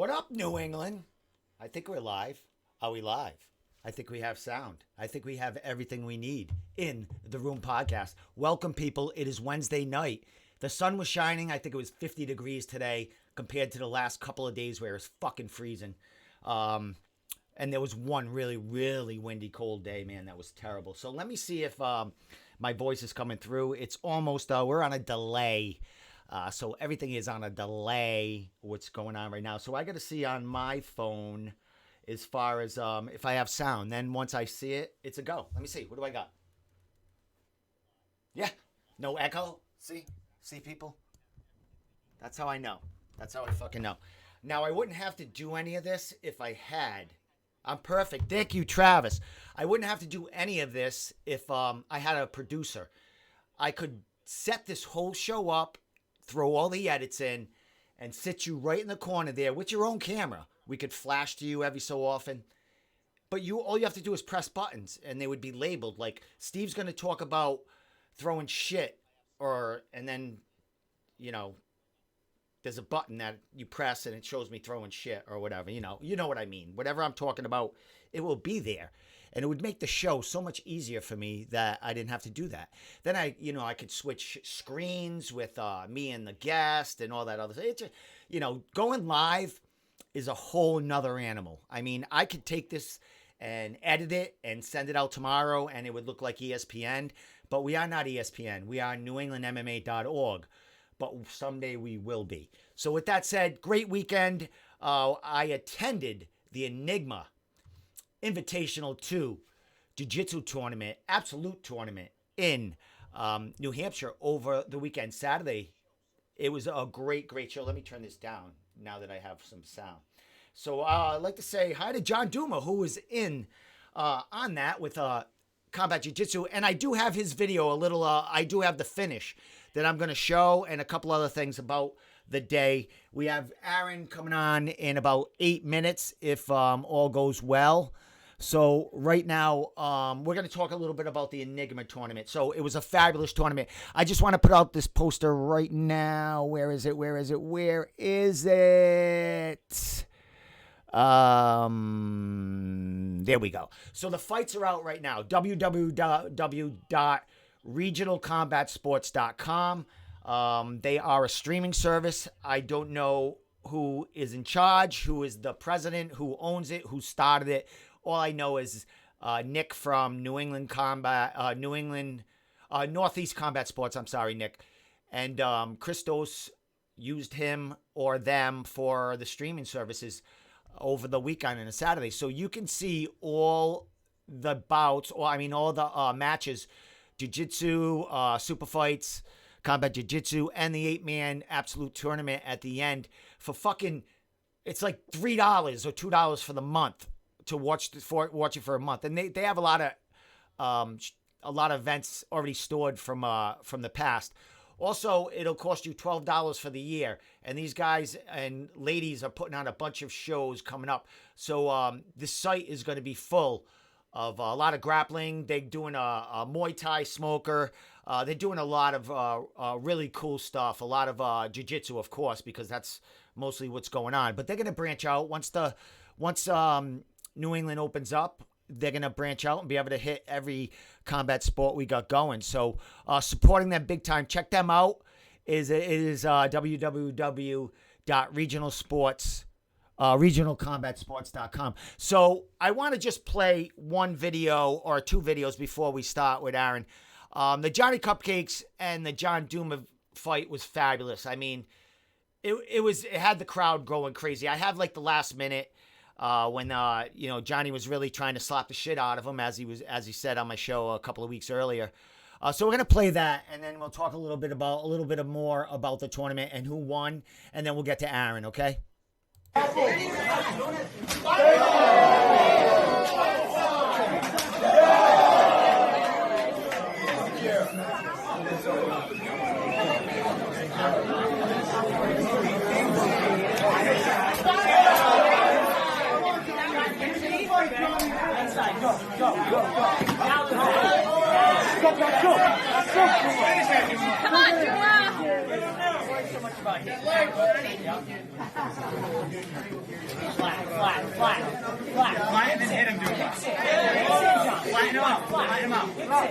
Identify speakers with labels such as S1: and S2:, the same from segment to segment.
S1: What up, New England? I think we're live. Are we live? I think we have sound. I think we have everything we need in the Room podcast. Welcome, people. It is Wednesday night. The sun was shining. I think it was 50 degrees today compared to the last couple of days where it was fucking freezing. And there was one really, really windy, cold day, man. That was terrible. So let me see if my voice is coming through. It's almost, we're on a delay. So everything is on a delay, what's going on right now. So I got to see on my phone as far as if I have sound. Then once I see it, it's a go. Let me see. What do I got? Yeah. No echo. See, people? That's how I know. That's how I fucking know. Now, I wouldn't have to do any of this if I had. I'm perfect. Thank you, Travis. I wouldn't have to do any of this if I had a producer. I could set this whole show up, throw all the edits in, and sit you right in the corner there with your own camera. We could flash to you every so often. But all you have to do is press buttons, and they would be labeled. Like, Steve's going to talk about throwing shit, and then, there's a button that you press, and it shows me throwing shit or whatever. You know what I mean. Whatever I'm talking about, it will be there. And it would make the show so much easier for me that I didn't have to do that. Then I could switch screens with me and the guest and all that other stuff. Going live is a whole nother animal. I mean, I could take this and edit it and send it out tomorrow, and it would look like ESPN. But we are not ESPN. We are NewEnglandMMA.org. But someday we will be. So with that said, great weekend. I attended the Enigma Invitational 2 Jiu-Jitsu tournament, absolute tournament in New Hampshire over the weekend. Saturday, it was a great, great show. Let me turn this down now that I have some sound. So I'd like to say hi to John Duma, who was in on that with Combat Jiu-Jitsu. And I do have his video, I do have the finish that I'm going to show and a couple other things about the day. We have Aaron coming on in about 8 minutes if all goes well. So right now, we're going to talk a little bit about the Enigma tournament. So it was a fabulous tournament. I just want to put out this poster right now. Where is it? There we go. So the fights are out right now. www.regionalcombatsports.com. They are a streaming service. I don't know who is in charge, who is the president, who owns it, who started it. All I know is Nick from Northeast Combat Sports. I'm sorry, Nick. And Christos used him or them for the streaming services over the weekend and a Saturday. So you can see all the bouts, all the matches, Jiu-Jitsu, super fights, combat Jiu-Jitsu, and the 8-man absolute tournament at the end for it's like $3 or $2 for the month to watch it for a month. And they have a lot of events already stored from the past. Also, it'll cost you $12 for the year. And these guys and ladies are putting on a bunch of shows coming up. So this site is going to be full of a lot of grappling. They're doing a Muay Thai smoker. They're doing a lot of really cool stuff. A lot of jiu-jitsu, of course, because that's mostly what's going on. But they're going to branch out once New England opens up. They're going to branch out and be able to hit every combat sport we got going. So supporting them big time. Check them out. It is regionalcombatsports.com. So I want to just play one video or two videos before we start with Aaron. The Johnny Cupcakes and the John Duma fight was fabulous. I mean, it had the crowd going crazy. I have like the last minute when Johnny was really trying to slap the shit out of him, as he said on my show a couple of weeks earlier. So we're gonna play that, and then we'll talk a little bit more about the tournament and who won, and then we'll get to Aaron. Okay.
S2: Come on, Drew! so much about hitting flat.
S3: Flatten and hit him, dude. Flatten him out. Flatten him out.
S2: Come on.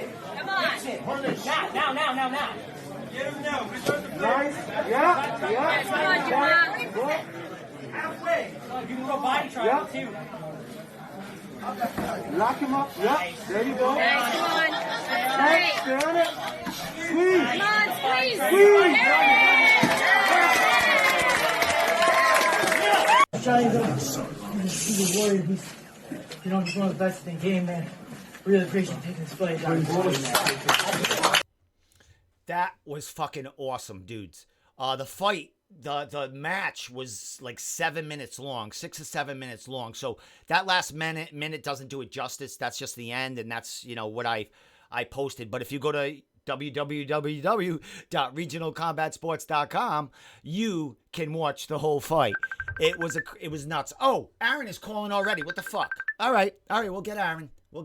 S2: Now.
S3: Get him now.
S4: Nice. Yeah.
S2: Come on, Juma.
S3: Halfway.
S2: You can go body triangle too.
S4: Lock him up. Yep. There you go.
S5: Nice, come on.
S4: Nice. Stay on it. Squeeze.
S5: Come on, squeeze.
S4: Squeeze.
S6: Johnny's he's worried. He's, he's one of the best in the game, man. Really appreciate taking this play.
S1: That was fucking awesome, dudes. The fight, the match was like 7 minutes long, 6 or 7 minutes long. So that last minute doesn't do it justice. That's just the end, and that's what I posted. But if you go to www.regionalcombatsports.com, you can watch the whole fight. It was nuts. Oh, Aaron is calling already. What the fuck? All right, we'll get Aaron. All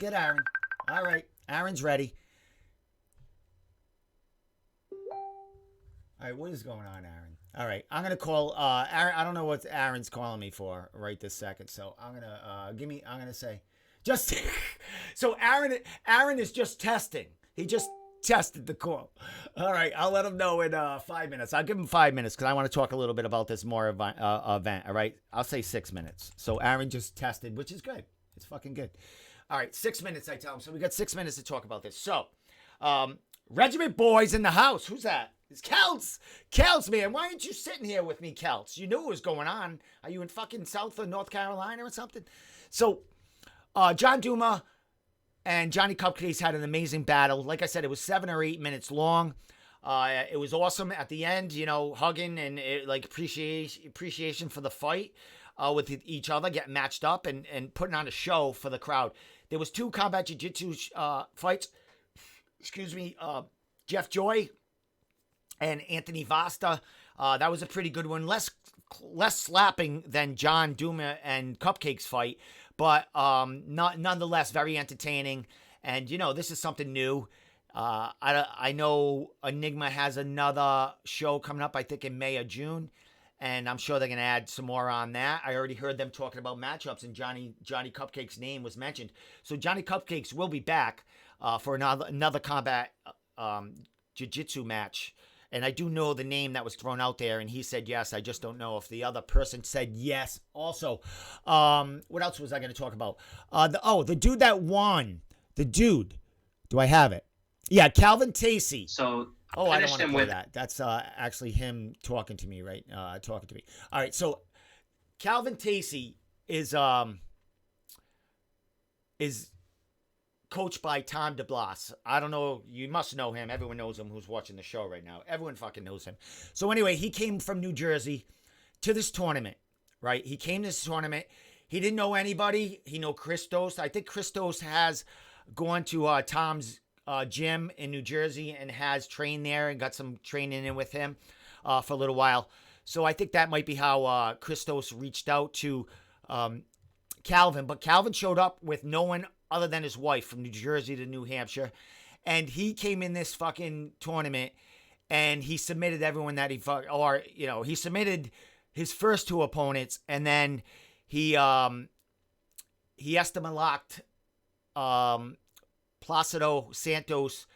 S1: right, Aaron's ready. All right, what is going on, Aaron? All right, I'm gonna call Aaron. I don't know what Aaron's calling me for right this second, so I'm gonna I'm gonna say just so Aaron is just testing. He just tested the call. All right, I'll let him know in 5 minutes. I'll give him 5 minutes because I want to talk a little bit about this more event. All right, I'll say 6 minutes. So Aaron just tested, which is good. It's fucking good. All right, 6 minutes. I tell him. So we got 6 minutes to talk about this. So, Regiment Boys in the house. Who's that? It's Kelts. Kelts, man. Why aren't you sitting here with me, Kelts? You knew what was going on. Are you in fucking South or North Carolina or something? So, John Duma and Johnny Cupcakes had an amazing battle. Like I said, it was 7 or 8 minutes long. It was awesome at the end, hugging and appreciation for the fight with each other, getting matched up and putting on a show for the crowd. There was 2 combat jiu-jitsu fights. Excuse me, Jeff Joy and Anthony Vasta. That was a pretty good one. Less slapping than John Duma and Cupcakes fight, but nonetheless very entertaining. And this is something new. I know Enigma has another show coming up, I think in May or June, and I'm sure they're gonna add some more on that. I already heard them talking about matchups, and Johnny Cupcakes' name was mentioned. So Johnny Cupcakes will be back for another combat jiu-jitsu match. And I do know the name that was thrown out there, and he said yes. I just don't know if the other person said yes also. What else was I going to talk about? The dude that won. The dude. Do I have it? Yeah, Calvin Tacey.
S7: So
S1: I don't want to play that. That's actually him talking to me, right? Talking to me. All right, so Calvin Tacey is coached by Tom DeBlas. I don't know. You must know him. Everyone knows him who's watching the show right now. Everyone fucking knows him. So anyway, he came from New Jersey to this tournament, right? He came to this tournament. He didn't know anybody. He knew Christos. I think Christos has gone to Tom's gym in New Jersey and has trained there and got some training in with him for a little while. So I think that might be how Christos reached out to Calvin. But Calvin showed up with no one other than his wife from New Jersey to New Hampshire. And he came in this fucking tournament and he submitted everyone that he fought, or, he submitted his first 2 opponents, and then he locked Placido Santos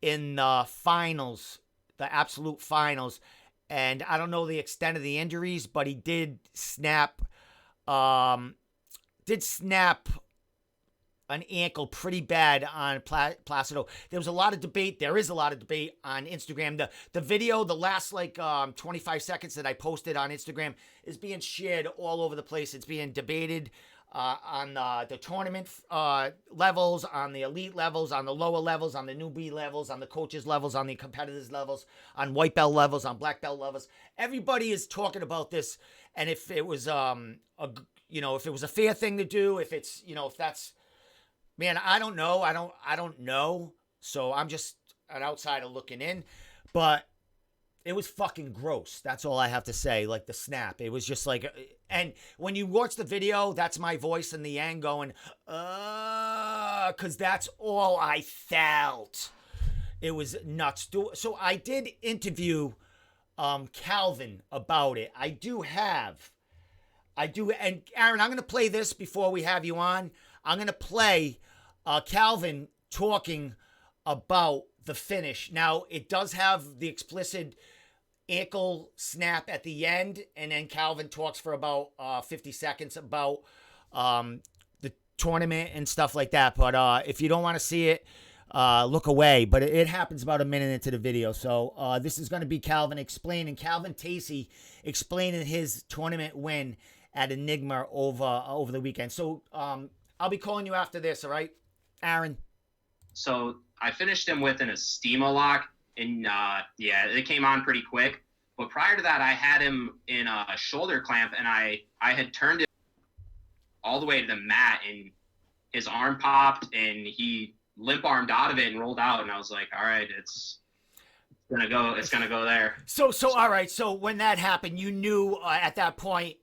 S1: in the finals, the absolute finals. And I don't know the extent of the injuries, but he did snap an ankle pretty bad on Placido. There was a lot of debate. There is a lot of debate on Instagram. The video, the last 25 seconds that I posted on Instagram is being shared all over the place. It's being debated on the tournament levels, on the elite levels, on the lower levels, on the newbie levels, on the coaches levels, on the competitors levels, on white belt levels, on black belt levels. Everybody is talking about this, and if it was if it was a fair thing to do, if it's if that's, man, I don't know. I don't know. So I'm just an outsider looking in, but it was fucking gross. That's all I have to say. Like the snap, it was just like, and when you watch the video, that's my voice in the end going, because that's all I felt. It was nuts. So I did interview Calvin about it. I do, and Aaron, I'm going to play this before we have you on. I'm going to play Calvin talking about the finish. Now, it does have the explicit ankle snap at the end, and then Calvin talks for about 50 seconds about the tournament and stuff like that. But if you don't want to see it, look away. But it happens about a minute into the video. So this is going to be Calvin Tacey explaining his tournament win at Enigma over the weekend. So I'll be calling you after this, all right, Aaron?
S5: So I finished him with an Estema lock, and yeah, it came on pretty quick. But prior to that, I had him in a shoulder clamp, and I had turned it all the way to the mat, and his arm popped, and he limp armed out of it and rolled out, and I was like, all right, it's gonna go there.
S1: So all right. So when that happened, you knew at that point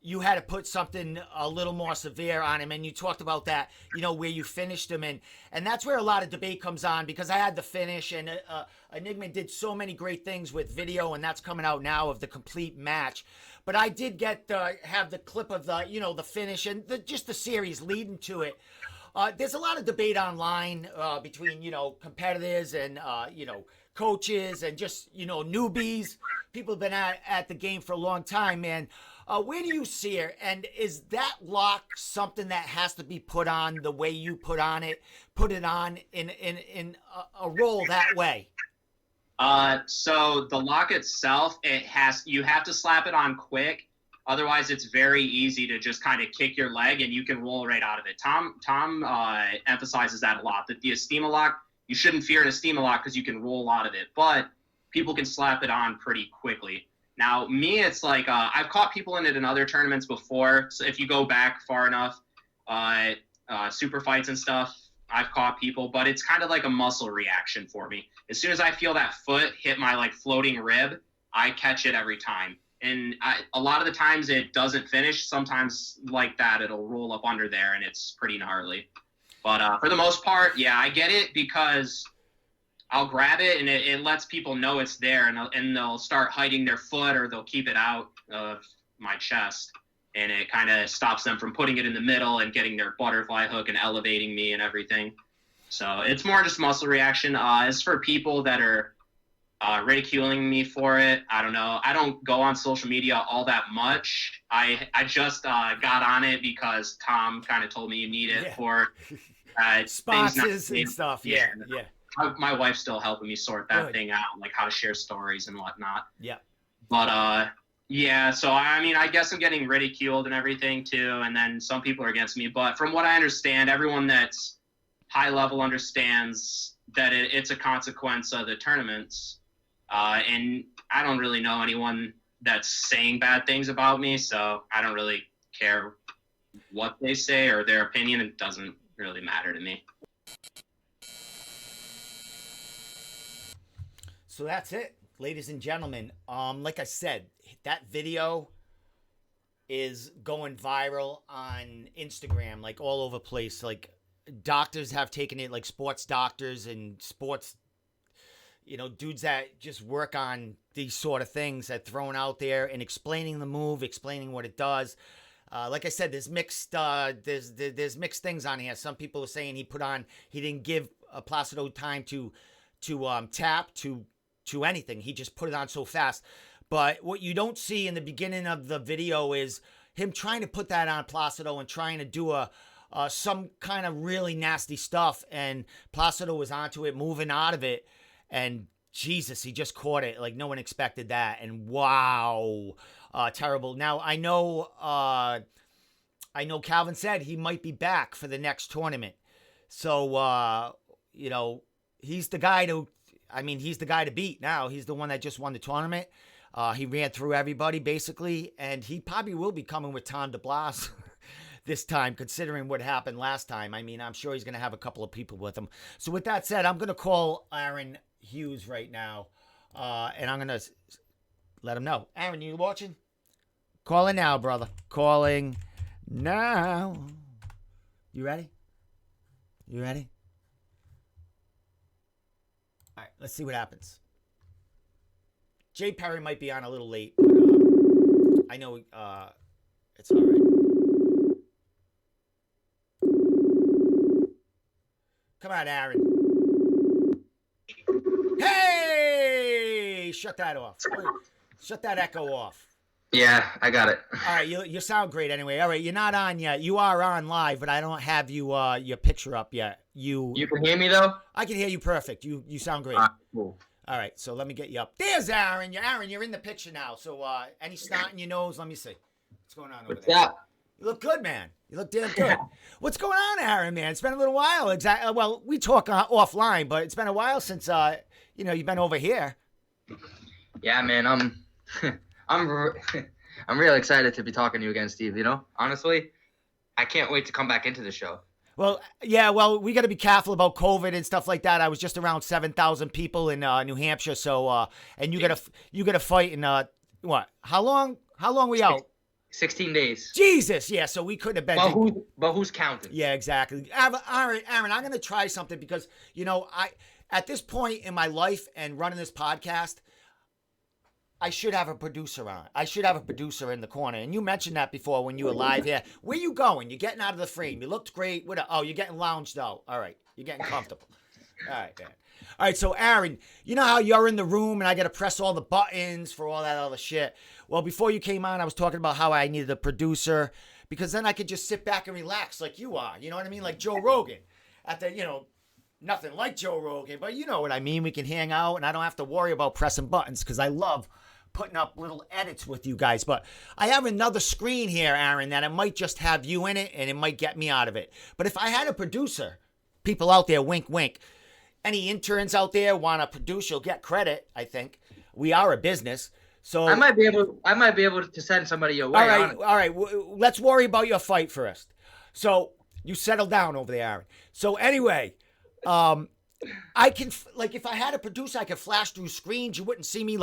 S1: you had to put something a little more severe on him, and you talked about that, where you finished him, and that's where a lot of debate comes on, because I had the finish, and Enigma did so many great things with video, and that's coming out now of the complete match. But I did have the clip of the the finish and just the series leading to it. There's a lot of debate online between competitors and coaches and just newbies. People have been at the game for a long time, man. Where do you see it? And is that lock something that has to be put on the way you put it on in a roll that way?
S5: So the lock itself, you have to slap it on quick. Otherwise, it's very easy to just kind of kick your leg and you can roll right out of it. Tom emphasizes that a lot, that the Estema lock, you shouldn't fear an Estema lock because you can roll out of it, but people can slap it on pretty quickly. Now, me, it's like I've caught people in it in other tournaments before. So if you go back far enough, super fights and stuff, I've caught people, but it's kind of like a muscle reaction for me. As soon as I feel that foot hit my floating rib, I catch it every time. And a lot of the times it doesn't finish. Sometimes like that, it'll roll up under there, and it's pretty gnarly. But for the most part, yeah, I get it because I'll grab it, and it lets people know it's there, and they'll start hiding their foot, or they'll keep it out of my chest. And it kind of stops them from putting it in the middle and getting their butterfly hook and elevating me and everything. So it's more just muscle reaction. As for people that are ridiculing me for it, I don't know. I don't go on social media all that much. I just got on it because Tom kind of told me you need it for
S1: sponsors and stuff. Yeah.
S5: My wife's still helping me sort that thing out, like how to share stories and whatnot.
S1: Yeah.
S5: But yeah, so I mean, I guess I'm getting ridiculed and everything too, and then some people are against me. But from what I understand, everyone that's high level understands that it's a consequence of the tournaments. And I don't really know anyone that's saying bad things about me, so I don't really care what they say or their opinion. It doesn't really matter to me.
S1: So that's it, ladies and gentlemen. Like I said, that video is going viral on Instagram, like all over the place. Like doctors have taken it, like sports doctors and sports, dudes that just work on these sort of things that thrown out there and explaining the move, explaining what it does. Like I said, there's mixed there's mixed things on here. Some people are saying he didn't give Placido time to tap to anything. He just put it on so fast. But what you don't see in the beginning of the video is him trying to put that on Placido and trying to do some kind of really nasty stuff. And Placido was onto it, moving out of it. And Jesus, he just caught it. Like no one expected that. And wow, terrible. Now I know Calvin said he might be back for the next tournament. So, he's the guy to beat now. He's the one that just won the tournament. He ran through everybody basically, and he probably will be coming with Tom DeBlas this time, considering what happened last time. I mean, I'm sure he's going to have a couple of people with him. So with that said, I'm going to call Aaron Hughes right now, and I'm going to let him know. Aaron, you watching? Calling now, brother. Calling now. You ready? You ready? All right, let's see what happens. Jay Perry might be on a little late. But, I know it's all right. Come on, Aaron. Hey! Shut that off. Shut that echo off.
S7: Yeah, I got it.
S1: All right, you sound great anyway. All right, you're not on yet. You are on live, but I don't have you your picture up yet.
S7: You can hear me though?
S1: I can hear you perfect. You sound great.
S7: Cool.
S1: All right, so let me get you up. There's Aaron. Aaron, you're in the picture now. So any snot in your nose? Let me see. What's going on over
S7: What's
S1: there?
S7: up?
S1: You look good, man. You look damn good. What's going on, Aaron, man? It's been a little while. Exactly. Well, we talk offline, but it's been a while since you've been over here.
S7: Yeah, man. I'm really excited to be talking to you again, Steve. You know, honestly, I can't wait to come back into the show.
S1: Well, yeah, we got to be careful about COVID and stuff like that. I was just around 7,000 people in New Hampshire, so and you got to fight in what? How long were you out?
S7: 16 days.
S1: Jesus, yeah. So we couldn't have been.
S7: But who's counting?
S1: Yeah, exactly. Aaron, I'm going to try something because at this point in my life and running this podcast, I should have a producer on. I should have a producer in the corner. And you mentioned that before when you were live here. Where you going? You're getting out of the frame. You looked great. You're getting lounged out. All right. You're getting comfortable. All right, man. All right, so Aaron, you know how you're in the room and I got to press all the buttons for all that other shit? Well, before you came on, I was talking about how I needed a producer because then I could just sit back and relax like you are. You know what I mean? Like Joe Rogan. Nothing like Joe Rogan, but you know what I mean. We can hang out and I don't have to worry about pressing buttons because I love putting up little edits with you guys. But I have another screen here, Aaron, that it might just have you in it and it might get me out of it. But if I had a producer, people out there, wink, wink, any interns out there want to produce, you'll get credit, I think. We are a business. So
S7: I might be able to send somebody your way.
S1: All right. Let's worry about your fight first. So you settle down over there, Aaron. So anyway, I can, if I had a producer, I could flash through screens. You wouldn't see me,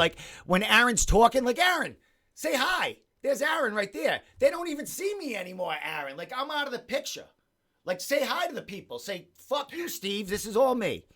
S1: when Aaron's talking, Aaron, say hi. There's Aaron right there. They don't even see me anymore, Aaron. I'm out of the picture. Say hi to the people. Say, fuck you, Steve. This is all me.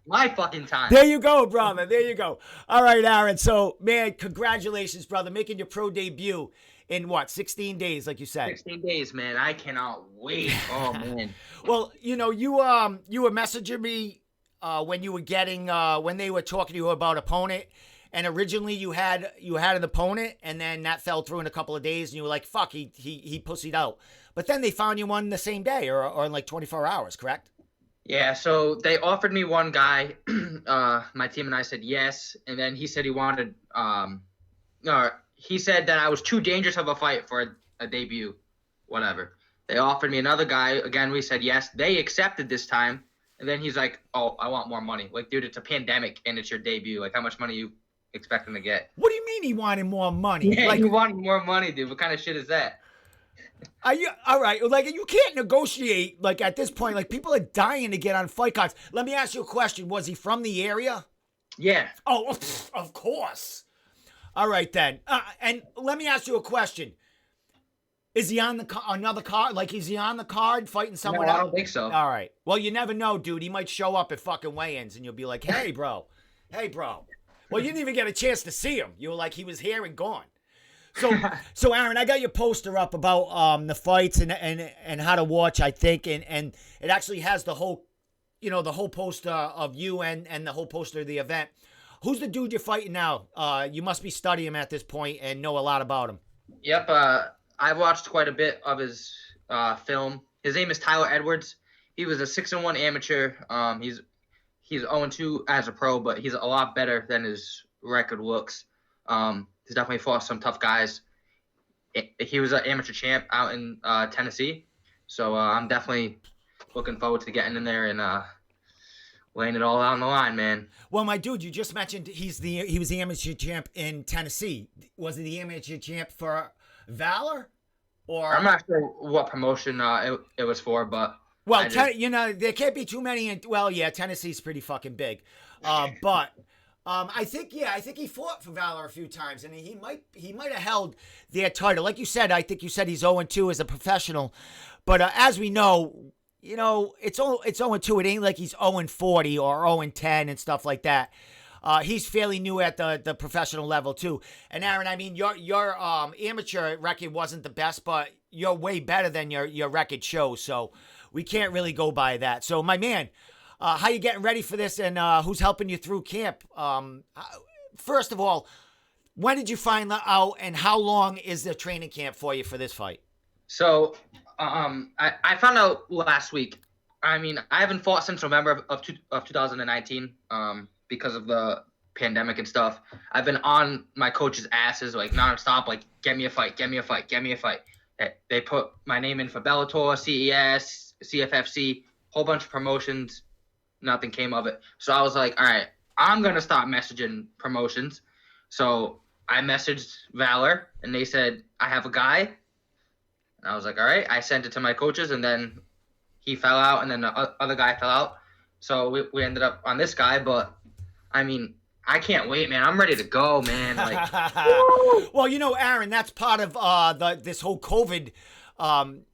S7: My fucking time.
S1: There you go, brother. There you go. All right, Aaron. So, man, congratulations, brother. Making your pro debut in 16 days, like you said.
S7: 16 days, man. I cannot wait. Oh, man.
S1: Well, you were messaging me when you were when they were talking to you about opponent, and originally you had an opponent, and then that fell through in a couple of days, and you were like, fuck, he pussied out. But then they found you one the same day or in 24 hours, correct?
S7: Yeah, so they offered me one guy. My team and I said yes, and then he said he wanted he said that I was too dangerous of a fight for a debut, whatever. They offered me another guy. Again, we said yes. They accepted this time, and then he's like, oh, I want more money. Dude, it's a pandemic, and it's your debut. How much money you expecting to get?
S1: What do you mean he wanted more money?
S7: Yeah, he wanted more money, dude. What kind of shit is that?
S1: Are you all right? You can't negotiate at this point. People are dying to get on fight cards. Let me ask you a question. Was he from the area?
S7: Yeah.
S1: Oh, of course. All right then. And let me ask you a question. Is he on another card? Is he on the card fighting someone
S7: No,
S1: else?
S7: I don't think so.
S1: All right. Well, you never know, dude. He might show up at fucking weigh-ins, and you'll be like, "Hey, bro. Hey, bro." Well, you didn't even get a chance to see him. You were like, he was here and gone. So Aaron, I got your poster up about the fights and how to watch, I think, and it actually has the whole poster of you and the whole poster of the event. Who's the dude you're fighting now? You must be studying him at this point and know a lot about him.
S7: Yep, I've watched quite a bit of his film. His name is Tyler Edwards. He was a 6-1 amateur. He's 0-2 as a pro, but he's a lot better than his record looks. He's definitely fought some tough guys. He was an amateur champ out in Tennessee, so I'm definitely looking forward to getting in there and laying it all out on the line, man.
S1: Well, my dude, you just mentioned he was the amateur champ in Tennessee. Was he the amateur champ for Valor? Or
S7: I'm not sure what promotion it was for, but
S1: there can't be too many. Tennessee's pretty fucking big, but. I think he fought for Valor a few times, and he might have held their title. Like you said, I think you said he's 0-2 as a professional, but as we know, it's 0-2. It ain't like he's 0-40 or 0-10 and stuff like that. He's fairly new at the professional level too. And Aaron, I mean, your amateur record wasn't the best, but you're way better than your record shows. So we can't really go by that. So my man, how you getting ready for this, and who's helping you through camp? First of all, when did you find out, and how long is the training camp for you for this fight?
S7: So, I found out last week. I mean, I haven't fought since November of 2019 because of the pandemic and stuff. I've been on my coach's asses like nonstop, like get me a fight, get me a fight, get me a fight. They put my name in for Bellator, CES, CFFC, whole bunch of promotions. Nothing came of it. So I was like, all right, I'm gonna start messaging promotions. So I messaged Valor, and they said I have a guy. And I was like, all right. I sent it to my coaches, and then he fell out, and then the other guy fell out. So we ended up on this guy. But I mean, I can't wait, man. I'm ready to go, man. Like,
S1: well, you know, Aaron, that's part of this whole COVID. Kind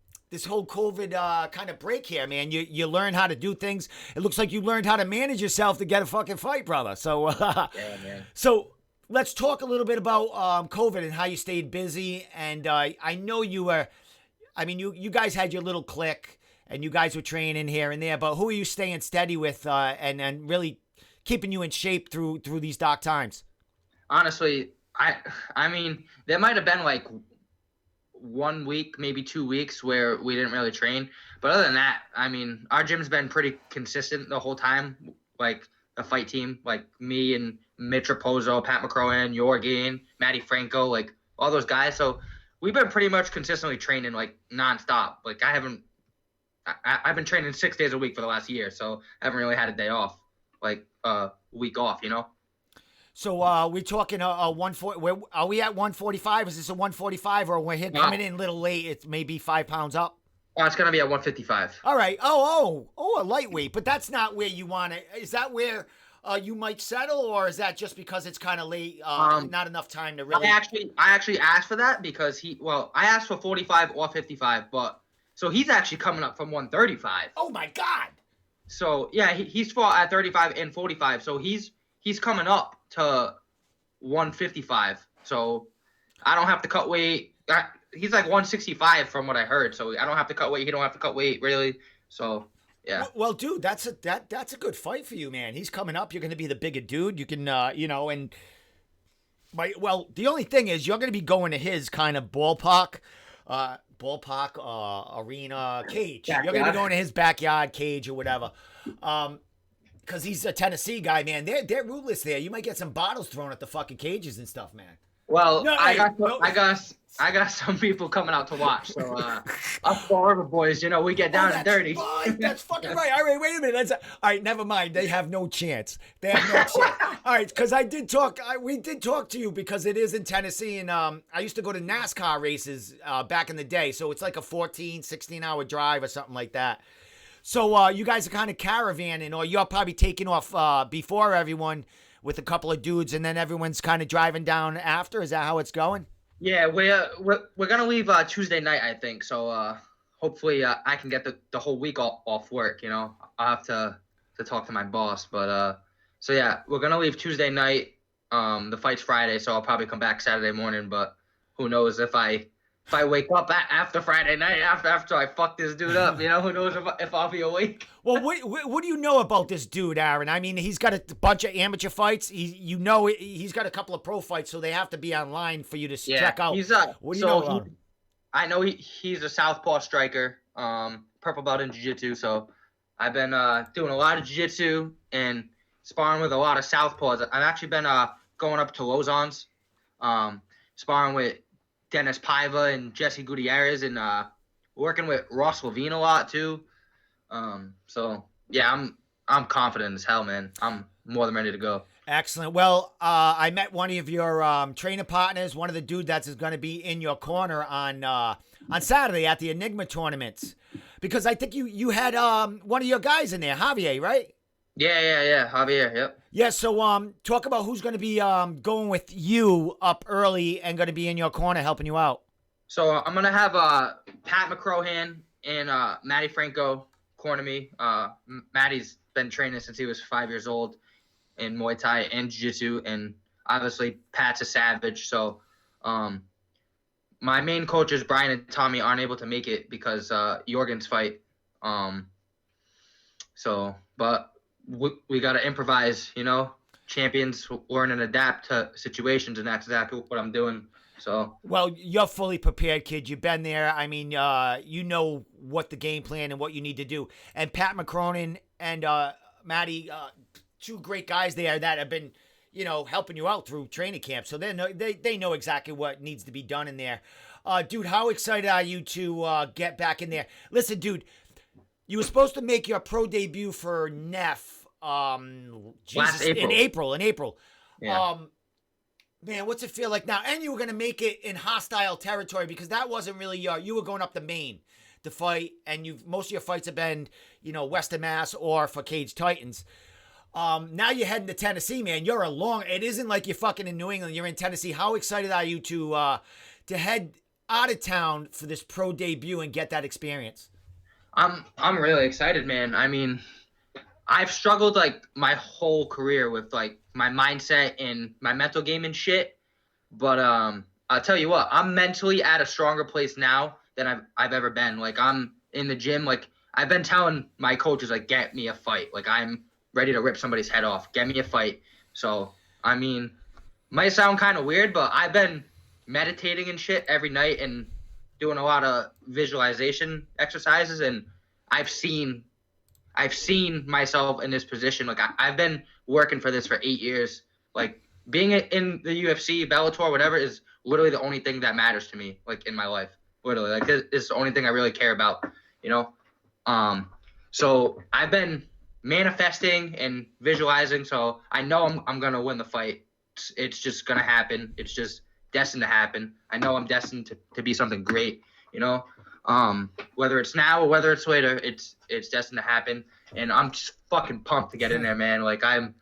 S1: of break here, man. You learn how to do things. It looks like you learned how to manage yourself to get a fucking fight, brother. So,
S7: yeah, man.
S1: So let's talk a little bit about COVID and how you stayed busy. And I know you were, I mean, you guys had your little clique and you guys were training here and there, but who are you staying steady with and really keeping you in shape through these dark times?
S7: Honestly, I mean, there might have been like 1 week, maybe 2 weeks where we didn't really train. But other than that, I mean, our gym's been pretty consistent the whole time. Like the fight team, like me and Mitch Raposo, Pat McCrohan, Jorgen, Matty Franco, like all those guys. So we've been pretty much consistently training like nonstop. Like I've been training 6 days a week for the last year. So I haven't really had a day off, like a week off, you know?
S1: So we're talking a 140. Are we at 145? Is this a 145, or we're coming in a little late? It's maybe 5 pounds up.
S7: Oh, it's gonna be at 155.
S1: All right. Oh, a lightweight. But that's not where you want it. Is that where you might settle, or is that just because it's kind of late? Not enough time to really.
S7: I actually asked for that because I asked for 45 or 55, but so he's actually coming up from 135.
S1: Oh my God.
S7: So yeah, he's fought at 35 and 45. So he's coming up to 155. So I don't have to cut weight. He's like 165 from what I heard. So I don't have to cut weight. He don't have to cut weight really. So yeah.
S1: Well, dude, that's a good fight for you, man. He's coming up. You're going to be the bigger dude. You can, and the only thing is you're going to be going to his kind of ballpark arena cage.
S7: Backyard.
S1: You're going to be going to his backyard cage or whatever. Because he's a Tennessee guy, man. They're ruthless there. You might get some bottles thrown at the fucking cages and stuff, man.
S7: Well, I got some people coming out to watch. So us Forever boys, we get down and dirty.
S1: Right. That's fucking right. All right, wait a minute. All right, never mind. They have no chance. They have no chance. All right, because we did talk to you because it is in Tennessee, and I used to go to NASCAR races back in the day. So it's like a 14, 16-hour drive or something like that. So you guys are kind of caravanning, or you're probably taking off before everyone with a couple of dudes, and then everyone's kind of driving down after. Is that how it's going?
S7: Yeah, we're gonna leave Tuesday night, I think. So hopefully I can get the whole week off work. I'll have to talk to my boss, but so yeah, we're gonna leave Tuesday night. The fight's Friday, so I'll probably come back Saturday morning. But who knows if I wake up after Friday night, after I fuck this dude up, who knows if I'll be awake.
S1: Well, what do you know about this dude, Aaron? I mean, he's got a bunch of amateur fights. He's got a couple of pro fights, so they have to be online for you to check out. What do you know about him?
S7: I know he's a southpaw striker, purple belt in jiu-jitsu. So I've been doing a lot of jiu-jitsu and sparring with a lot of southpaws. I've actually been going up to Lausanne's, sparring with Dennis Paiva and Jesse Gutierrez, and working with Ross Levine a lot too. So yeah, I'm confident as hell, man. I'm more than ready to go.
S1: Excellent. Well, I met one of your trainer partners, one of the dude that's going to be in your corner on Saturday at the Enigma tournaments, because I think you had one of your guys in there, Javier, right?
S7: Yeah, Javier, yep.
S1: Yeah, so talk about who's going to be going with you up early and going to be in your corner helping you out.
S7: So I'm going to have Pat McCrohan and Matty Franco corner me. Matty's been training since he was 5 years old. in Muay Thai and Jiu-Jitsu, and obviously Pat's a savage. So my main coaches, Brian and Tommy, aren't able to make it because Jorgen's fight. But we got to improvise, champions learn and adapt to situations, and that's exactly what I'm doing. So,
S1: well, you're fully prepared, kid. You've been there. I mean, you know what the game plan and what you need to do. And Pat McCronin and Matty, two great guys there that have been, helping you out through training camp. So they know exactly what needs to be done in there. Dude, how excited are you to get back in there? Listen, dude, you were supposed to make your pro debut for Neff in April.
S7: Yeah.
S1: Man, what's it feel like now? And you were going to make it in hostile territory because that wasn't really you were going up to Maine to fight, and most of your fights have been, Western Mass or for Cage Titans. Now you're heading to Tennessee, man. It isn't like you're fucking in New England. You're in Tennessee. How excited are you to head out of town for this pro debut and get that experience?
S7: I'm really excited, man. I mean, I've struggled like my whole career with like my mindset and my mental game and shit. But I'll tell you what, I'm mentally at a stronger place now than I've ever been. Like I'm in the gym, like I've been telling my coaches, like, get me a fight. Like I'm ready to rip somebody's head off. Get me a fight. So I mean, might sound kind of weird, but I've been meditating and shit every night and doing a lot of visualization exercises, and I've seen myself in this position. Like I've been working for this for 8 years. Like being in the UFC, Bellator, whatever, is literally the only thing that matters to me, like in my life. Literally, like this is the only thing I really care about, So I've been manifesting and visualizing. So I know I'm gonna win the fight. It's just gonna happen. It's just destined to happen. I know I'm destined to be something great, whether it's now or whether it's later, it's destined to happen. And I'm just fucking pumped to get in there, man. Like I'm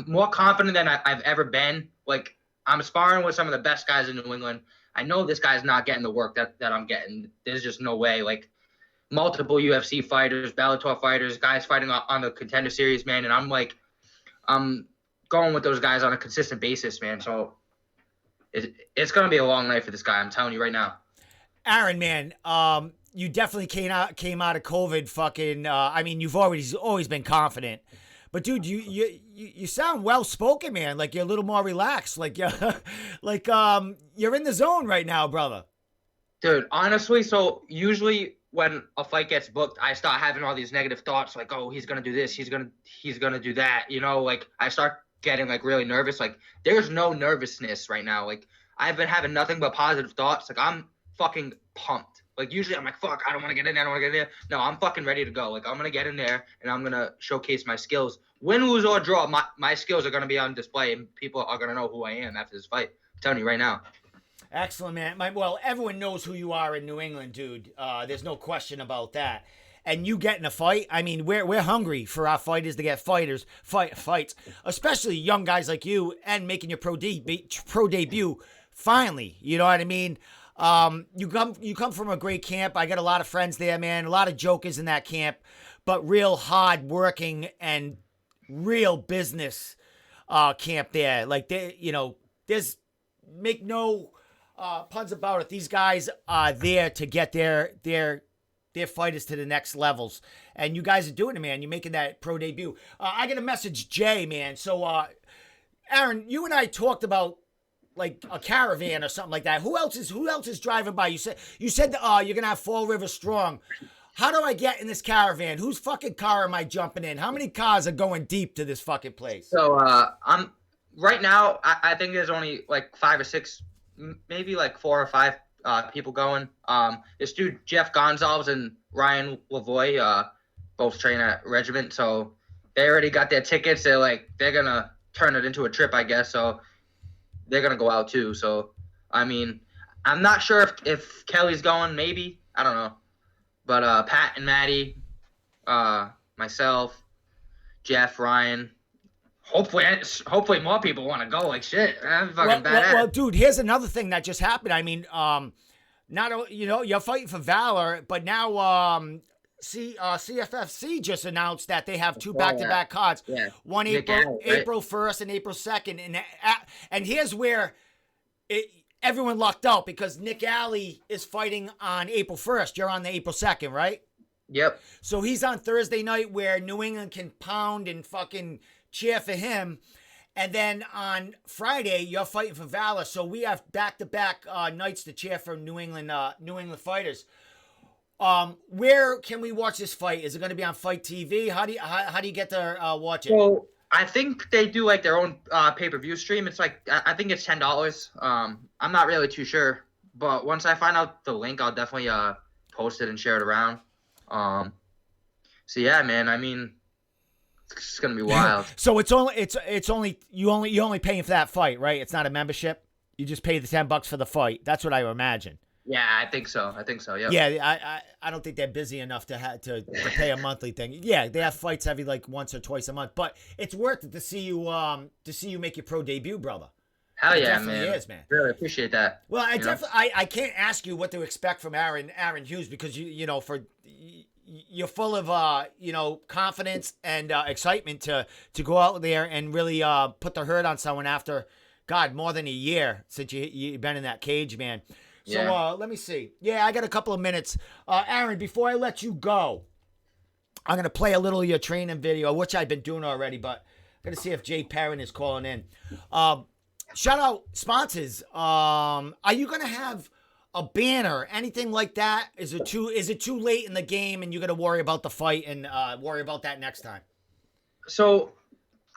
S7: more confident than I've ever been. Like I'm sparring with some of the best guys in New England. I know this guy's not getting the work that I'm getting. There's just no way. Like multiple UFC fighters, Bellator fighters, guys fighting on the Contender Series, man. And I'm going with those guys on a consistent basis, man. So it's gonna be a long night for this guy. I'm telling you right now.
S1: Aaron, man, you definitely came out of COVID. Fucking, I mean, you've always been confident, but dude, you sound well spoken, man. Like you're a little more relaxed. Like you're in the zone right now, brother.
S7: Dude, honestly, so usually when a fight gets booked, I start having all these negative thoughts, like, oh, he's gonna do this, he's gonna do that. Like I start getting like really nervous. Like there's no nervousness right now. Like I've been having nothing but positive thoughts. Like I'm fucking pumped. Like usually I'm like, fuck, I don't want to get in there. No, I'm fucking ready to go. Like I'm gonna get in there and I'm gonna showcase my skills. Win, lose, or draw, my skills are gonna be on display and people are gonna know who I am after this fight. I'm telling you right now.
S1: Excellent, man. Well, everyone knows who you are in New England, dude. There's no question about that. And you getting a fight, I mean, we're hungry for our fighters to get fights, especially young guys like you, and making your pro debut finally. You know what I mean? You come from a great camp. I got a lot of friends there, man. A lot of jokers in that camp, but real hard working and real business camp there. Like there's make no puns about it. These guys are there to get their fighters to the next levels, and you guys are doing it, man. You're making that pro debut. I get a message, Jay, man. So, Aaron, you and I talked about like a caravan or something like that. Who else is driving by? You said you're gonna have Fall River Strong. How do I get in this caravan? Whose fucking car am I jumping in? How many cars are going deep to this fucking place?
S7: So I'm right now. I think there's only like 5 or 6, maybe like 4 or 5 people going. This dude Jeff Gonzalez and Ryan Lavoie both train at Regiment, so they already got their tickets. They're gonna turn it into a trip, I guess. So they're gonna go out too. So I mean, I'm not sure if Kelly's going. Maybe, I don't know. But Pat and Maddie, myself, Jeff, Ryan. Hopefully more people want to go. Like shit, I'm fucking badass.
S1: Well, dude, here's another thing that just happened. I mean, you're fighting for Valor, but now CFFC just announced that they have two
S7: saw
S1: back-to-back cards.
S7: Yeah.
S1: One
S7: Nick
S1: April
S7: Allen, right?
S1: April 1st and April 2nd. And here's where everyone lucked out, because Nick Alley is fighting on April 1st. You're on the April 2nd, right?
S7: Yep.
S1: So he's on Thursday night, where New England can pound and fucking cheer for him. And then on Friday, you're fighting for Valor. So we have back-to-back nights to cheer for New England fighters. Where can we watch this fight? Is it going to be on Fight TV? How do you get to watch it?
S7: So I think they do like their own pay-per-view stream. It's like, I think it's $10. I'm not really too sure, but once I find out the link, I'll definitely post it and share it around. So yeah, man. I mean, it's gonna be wild.
S1: So it's only you're only paying for that fight, right? It's not a membership. You just pay the $10 for the fight. That's what I imagine.
S7: Yeah, I think so. Yeah.
S1: Yeah, I don't think they're busy enough to pay a monthly thing. Yeah, they have fights every like once or twice a month, but it's worth it to see you make your pro debut, brother.
S7: Hell
S1: It
S7: yeah,
S1: definitely
S7: man.
S1: is, man.
S7: Really appreciate that.
S1: Well,
S7: You know?
S1: I can't ask you what to expect from Aaron Hughes, because you're full of confidence and excitement to go out there and really put the hurt on someone after, God, more than a year since you've been in that cage, man. So
S7: Yeah.
S1: let me see. Yeah, I got a couple of minutes. Aaron, before I let you go, I'm going to play a little of your training video, which I've been doing already, but I'm going to see if Jay Perrin is calling in. Shout out sponsors. Are you going to have a banner, anything like that? Is it too late in the game and you're going to worry about the fight and worry about that next time?
S7: So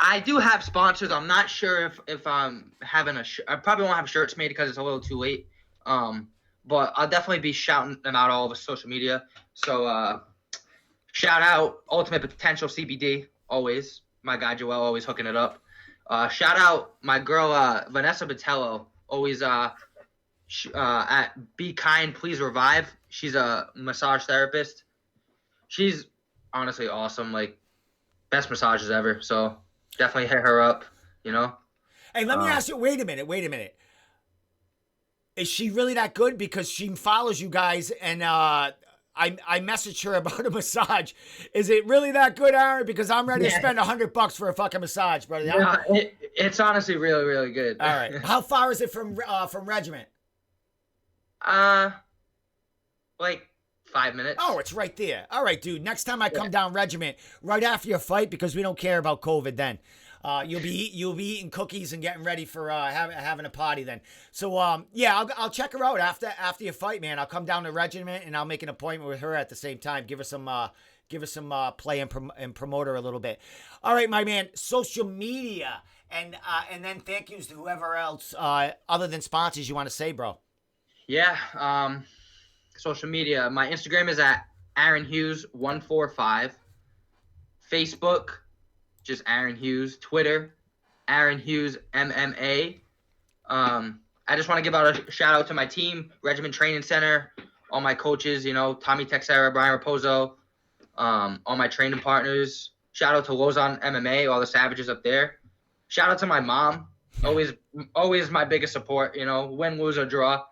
S7: I do have sponsors. I'm not sure if I'm having I probably won't have shirts made because it's a little too late. But I'll definitely be shouting them out all over social media. So shout out Ultimate Potential CBD, always. My guy Joel always hooking it up. Shout out my girl Vanessa Botello, always at Be Kind Please Revive. She's a massage therapist. She's honestly awesome, like best massages ever. So definitely hit her up, you know.
S1: Hey, let me ask you. Wait a minute. Is she really that good? Because she follows you guys, and I messaged her about a massage. Is it really that good, Aaron? Because I'm ready to spend $100 for a fucking massage, brother.
S7: Yeah, it's honestly really, really good.
S1: All right. How far is it from Regiment?
S7: Like 5 minutes.
S1: Oh, it's right there. All right, dude. Next time I come down Regiment, right after your fight, because we don't care about COVID then. You'll be eating cookies and getting ready for having a party then. So I'll check her out after your fight, man. I'll come down to Regiment and I'll make an appointment with her at the same time. Give her some play and promote her a little bit. All right, my man. Social media and then thank yous to whoever else other than sponsors you want to say, bro.
S7: Yeah. Social media. My Instagram is at Aaron Hughes 145. Facebook, just Aaron Hughes. Twitter, Aaron Hughes MMA. I just want to give out a shout out to my team, Regiment Training Center, all my coaches, Tommy Texera, Brian Raposo, all my training partners. Shout out to Lozon MMA, all the savages up there. Shout out to my mom, always my biggest support, win, lose, or draw,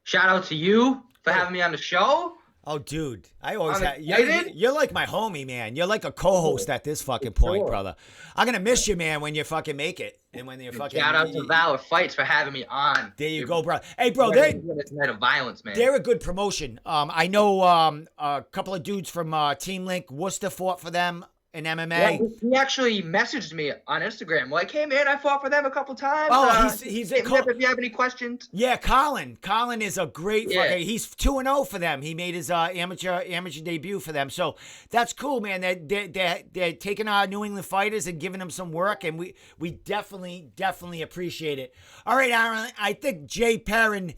S7: Shout out to you for having me on the show.
S1: Oh, dude, I always
S7: I'm
S1: have.
S7: excited.
S1: You're like my homie, man. You're like a co-host at this fucking point, brother. I'm gonna miss you, man, when you fucking make it, and when you're fucking.
S7: Shout out to Valor Fights for having me on.
S1: There you go, bro. Hey, bro,
S7: It's night of violence, man.
S1: they're a good promotion. I know a couple of dudes from Team Link Worcester fought for them in MMA.
S7: Yeah, he actually messaged me on Instagram, like, "Hey, man, I fought for them a couple times.
S1: Oh, he's
S7: hit me up if you have any questions."
S1: Yeah, Colin. Colin is a great
S7: Yeah.
S1: fucking. He's 2-0 for them. He made his amateur debut for them. So that's cool, man. They're taking our New England fighters and giving them some work, and we definitely appreciate it. All right, Aaron. I think Jay Perrin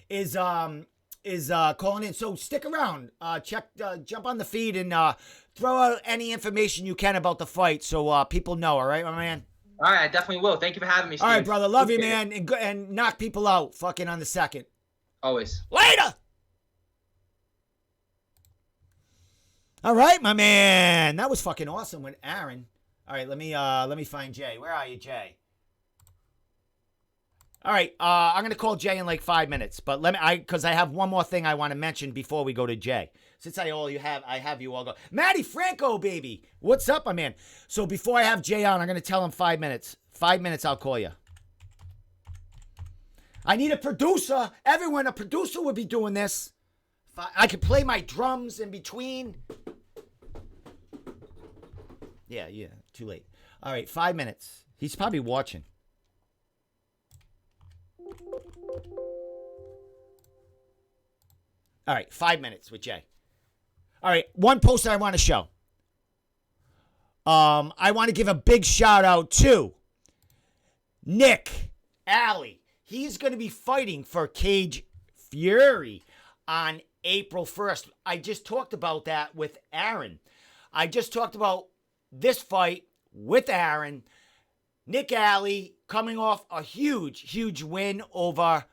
S1: is calling in. So stick around. Jump on the feed and throw out any information you can about the fight so people know. All right, my man.
S7: All right, I definitely will. Thank you for having me, Steve.
S1: All right, brother. Love you,
S7: Appreciate
S1: man. And knock people out fucking on the second.
S7: Always.
S1: Later. All right, my man. That was fucking awesome with Aaron. All right, let me find Jay. Where are you, Jay? All right, I'm gonna call Jay in like 5 minutes, but because I have one more thing I want to mention before we go to Jay. Since I have you all go. Matty Franco, baby, what's up, my man? So before I have Jay on, I'm gonna tell him 5 minutes. 5 minutes, I'll call you. I need a producer. Everyone, a producer would be doing this. I could play my drums in between. Yeah, too late. All right, 5 minutes. He's probably watching. All right, 5 minutes with Jay. All right, one poster I want to show. I want to give a big shout out to Nick Alley. He's going to be fighting for Cage Fury on April 1st. I just talked about that with Aaron. I just talked about this fight with Aaron. Nick Alley coming off a huge win over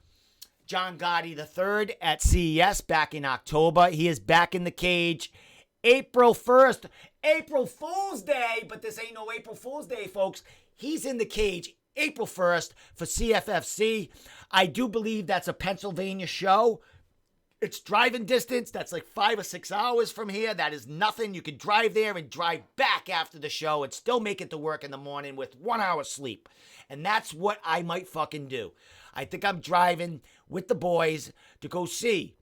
S1: John Gotti III at CES back in October. He is back in the cage April 1st. April Fool's Day, but this ain't no April Fool's Day, folks. He's in the cage April 1st for CFFC. I do believe that's a Pennsylvania show. It's driving distance. That's like 5 or 6 hours from here. That is nothing. You can drive there and drive back after the show and still make it to work in the morning with 1 hour sleep. And that's what I might fucking do. I think I'm driving with the boys to go see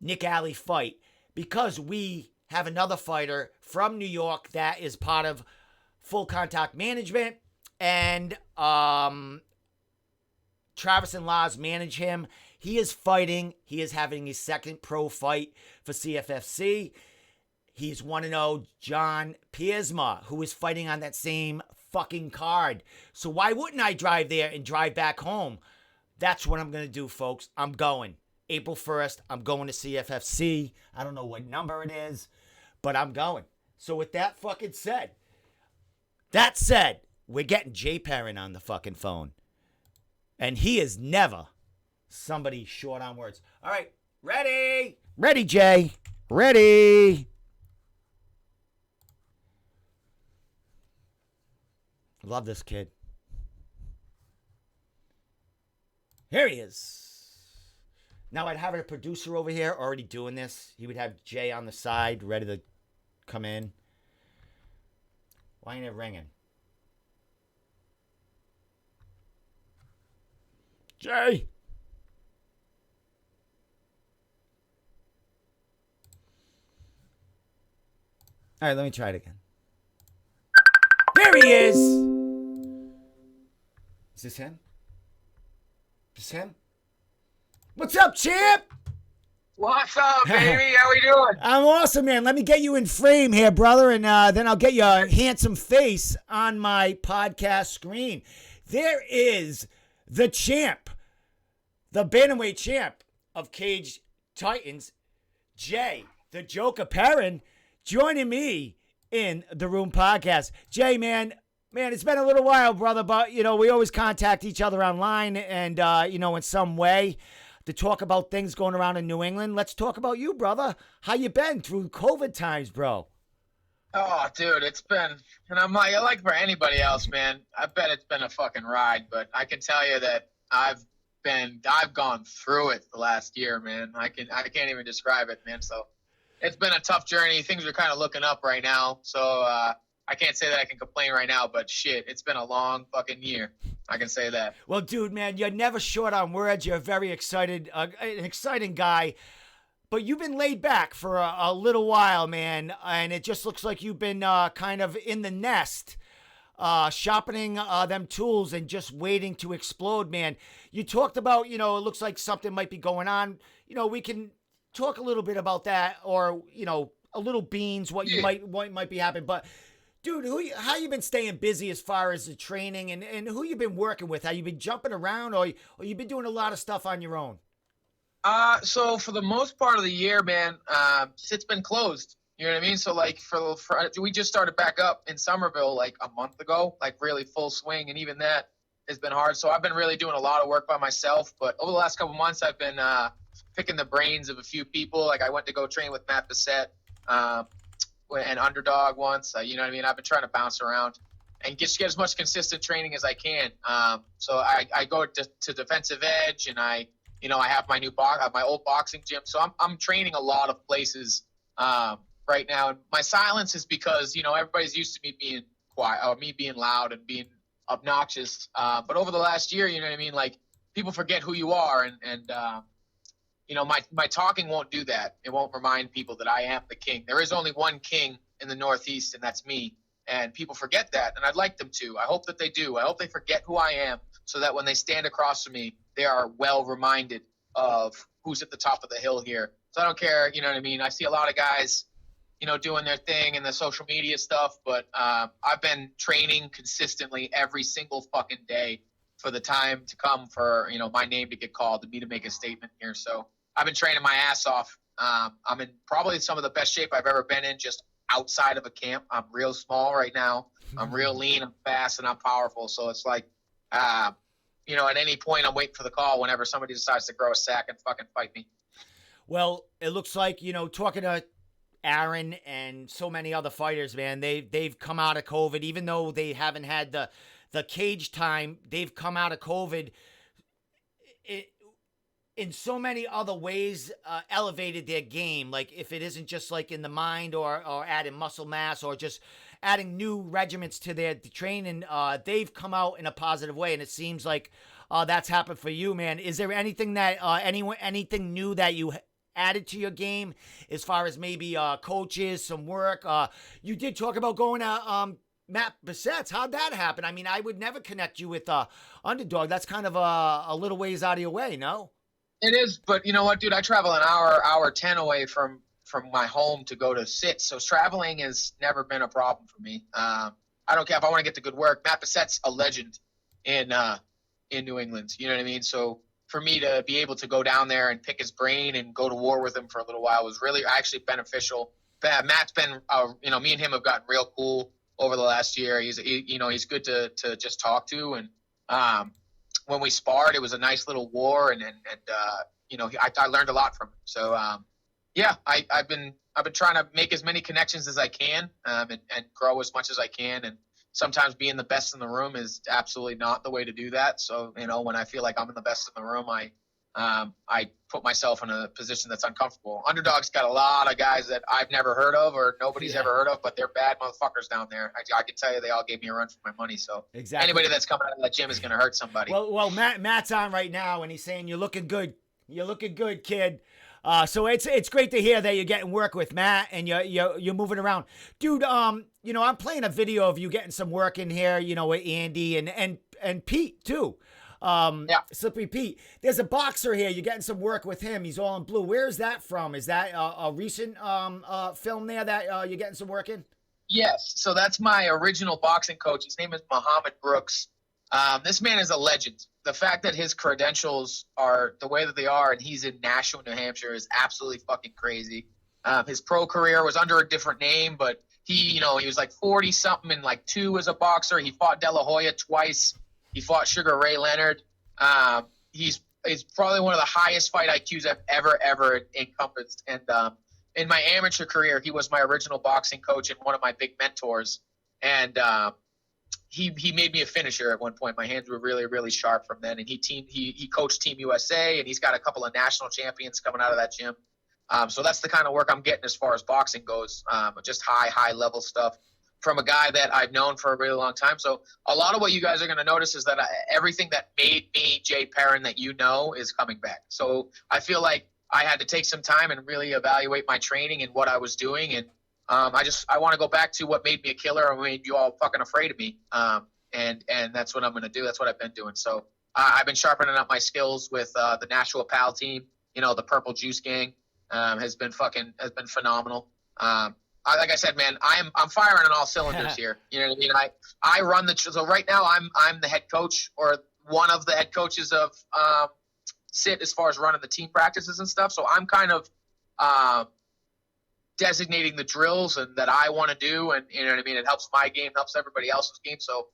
S1: Nick Alley fight because we have another fighter from New York that is part of Full Contact Management, and Travis and Laz manage him. He is fighting. He is having his second pro fight for CFFC. He's 1-0 John Piersma, who is fighting on that same fucking card. So why wouldn't I drive there and drive back home? That's what I'm going to do, folks. I'm going. April 1st, I'm going to CFFC. I don't know what number it is, but I'm going. So with that fucking said, we're getting Jay Perrin on the fucking phone. And he is never somebody short on words. All right, ready? Ready, Jay. Ready. Love this kid. Here he is. Now I'd have a producer over here already doing this. He would have Jay on the side ready to come in. Why ain't it ringing? Jay. All right, let me try it again. There he is. Is this him? Is this him? What's up, champ?
S8: What's up, baby? How we doing?
S1: I'm awesome, man. Let me get you in frame here, brother, and then I'll get your handsome face on my podcast screen. There is the champ, the bantamweight champ of Cage Titans, Jay, the Joker Perrin, joining me in the Room podcast. Jay, man, it's been a little while, brother, but, we always contact each other online and, in some way to talk about things going around in New England. Let's talk about you, brother. How you been through COVID times, bro?
S8: Oh, dude, it's been, and I'm like for anybody else, man, I bet it's been a fucking ride, but I can tell you that I've gone through it the last year, man. I can't even describe it, man. So it's been a tough journey. Things are kind of looking up right now. So, I can't say that I can complain right now, but shit, it's been a long fucking year. I can say that.
S1: Well, dude, man, you're never short on words. You're a very excited, an exciting guy. But you've been laid back for a little while, man, and it just looks like you've been kind of in the nest, sharpening them tools and just waiting to explode, man. You talked about, it looks like something might be going on. We can talk a little bit about that, or a little beans, what might be happening, but. Dude, how you been staying busy as far as the training and who you been working with? Have you been jumping around or you been doing a lot of stuff on your own?
S8: So for the most part of the year, man, it's been closed. You know what I mean? So like we just started back up in Somerville like a month ago, like really full swing, and even that has been hard. So I've been really doing a lot of work by myself. But over the last couple months, I've been picking the brains of a few people. Like I went to go train with Matt Bissett. And Underdog once, you know what I mean? I've been trying to bounce around. get as much consistent training as I can. So I go to defensive edge, and I have my my old boxing gym. So I'm training a lot of places right now. And my silence is because everybody's used to me being quiet, or me being loud and being obnoxious. But over the last year, you know what I mean? Like, people forget who you are, and my talking won't do that. It won't remind people that I am the king. There is only one king in the Northeast, and that's me. And people forget that, and I'd like them to. I hope that they do. I hope they forget who I am, so that when they stand across from me, they are well reminded of who's at the top of the hill here. So I don't care, you know what I mean? I see a lot of guys, doing their thing and the social media stuff, but I've been training consistently every single fucking day for the time to come for, my name to get called and me to make a statement here. So I've been training my ass off. I'm in probably some of the best shape I've ever been in, just outside of a camp. I'm real small right now. I'm real lean, I'm fast, and I'm powerful. So it's like, at any point I'm waiting for the call whenever somebody decides to grow a sack and fucking fight me.
S1: Well, it looks like, talking to Aaron and so many other fighters, man, they've come out of COVID, even though they haven't had the cage time. They've come out of COVID in so many other ways, elevated their game. Like, if it isn't just like in the mind or adding muscle mass or just adding new regiments to their training, they've come out in a positive way. And it seems like that's happened for you, man. Is there anything that anything new that you added to your game as far as maybe coaches, some work? You did talk about going to Matt Bissett's. How'd that happen? I mean, I would never connect you with Underdog. That's kind of a little ways out of your way, no?
S8: It is, but you know what, dude? I travel an hour 10 away from my home to go to sit. So traveling has never been a problem for me. I don't care if I want to get to good work. Matt Bissett's a legend in New England. You know what I mean? So for me to be able to go down there and pick his brain and go to war with him for a little while was really actually beneficial. Matt's been, me and him have gotten real cool over the last year. He's good to just talk to. And when we sparred, it was a nice little war, and I learned a lot from him. So I've been trying to make as many connections as I can, and grow as much as I can. And sometimes being the best in the room is absolutely not the way to do that. So when I feel like I'm in the best in the room, I put myself in a position that's uncomfortable. Underdog's got a lot of guys that I've never heard of or nobody's ever heard of, but they're bad motherfuckers down there. I can tell you they all gave me a run for my money. So
S1: exactly.
S8: Anybody that's coming out of that gym is going to hurt somebody.
S1: Well, Matt's on right now, and he's saying you're looking good. You're looking good, kid. So it's great to hear that you're getting work with Matt and you're moving around, dude. I'm playing a video of you getting some work in here, with Andy and Pete too. Slippery Pete. There's a boxer here. You're getting some work with him. He's all in blue. Where's that from? Is that a recent film there that you're getting some work in?
S8: Yes. So that's my original boxing coach. His name is Muhammad Brooks. This man is a legend. The fact that his credentials are the way that they are and he's in Nashua, New Hampshire is absolutely fucking crazy. His pro career was under a different name, but he was like 40 something and like 2 as a boxer. He fought De La Hoya twice. He fought Sugar Ray Leonard. He's probably one of the highest fight IQs I've ever encompassed. And in my amateur career, he was my original boxing coach and one of my big mentors. And he made me a finisher at one point. My hands were really, really sharp from then. And he coached Team USA, and he's got a couple of national champions coming out of that gym. So that's the kind of work I'm getting as far as boxing goes. Just high level stuff from a guy that I've known for a really long time. So a lot of what you guys are going to notice is that everything that made me Jay Perrin that is coming back. So I feel like I had to take some time and really evaluate my training and what I was doing. And I want to go back to what made me a killer and made you all fucking afraid of me. And that's what I'm going to do. That's what I've been doing. So I've been sharpening up my skills with the Nashua PAL team. The Purple Juice Gang has been phenomenal. Like I said, man, I'm firing on all cylinders here. You know what I mean? I run so right now I'm the head coach or one of the head coaches of SIT as far as running the team practices and stuff. So I'm kind of designating the drills and that I want to do, and you know what I mean. It helps my game, helps everybody else's game. So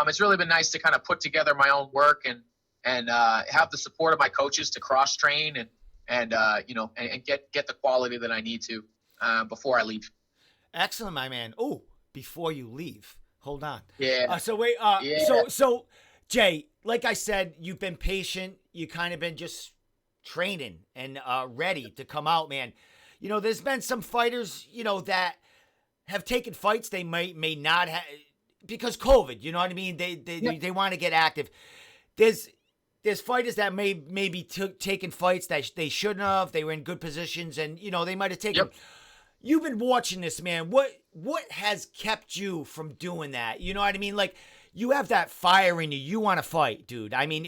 S8: it's really been nice to kind of put together my own work and have the support of my coaches to cross train and get the quality that I need to before I leave.
S1: Excellent, my man. Oh, before you leave, Hold on.
S8: Yeah.
S1: So wait.
S8: Yeah.
S1: So Jay, like I said, you've been patient. You kind of been just training and ready to come out, man. You know, there's been some fighters, you know, that have taken fights they may not have because COVID. You know what I mean? They want to get active. There's fighters that maybe taken fights that they shouldn't have. They were in good positions, and you know they might have taken.
S8: Yep.
S1: You've been watching this, man. What has kept you from doing that? You know what I mean? Like you have that fire in you. You want to fight, dude. I mean,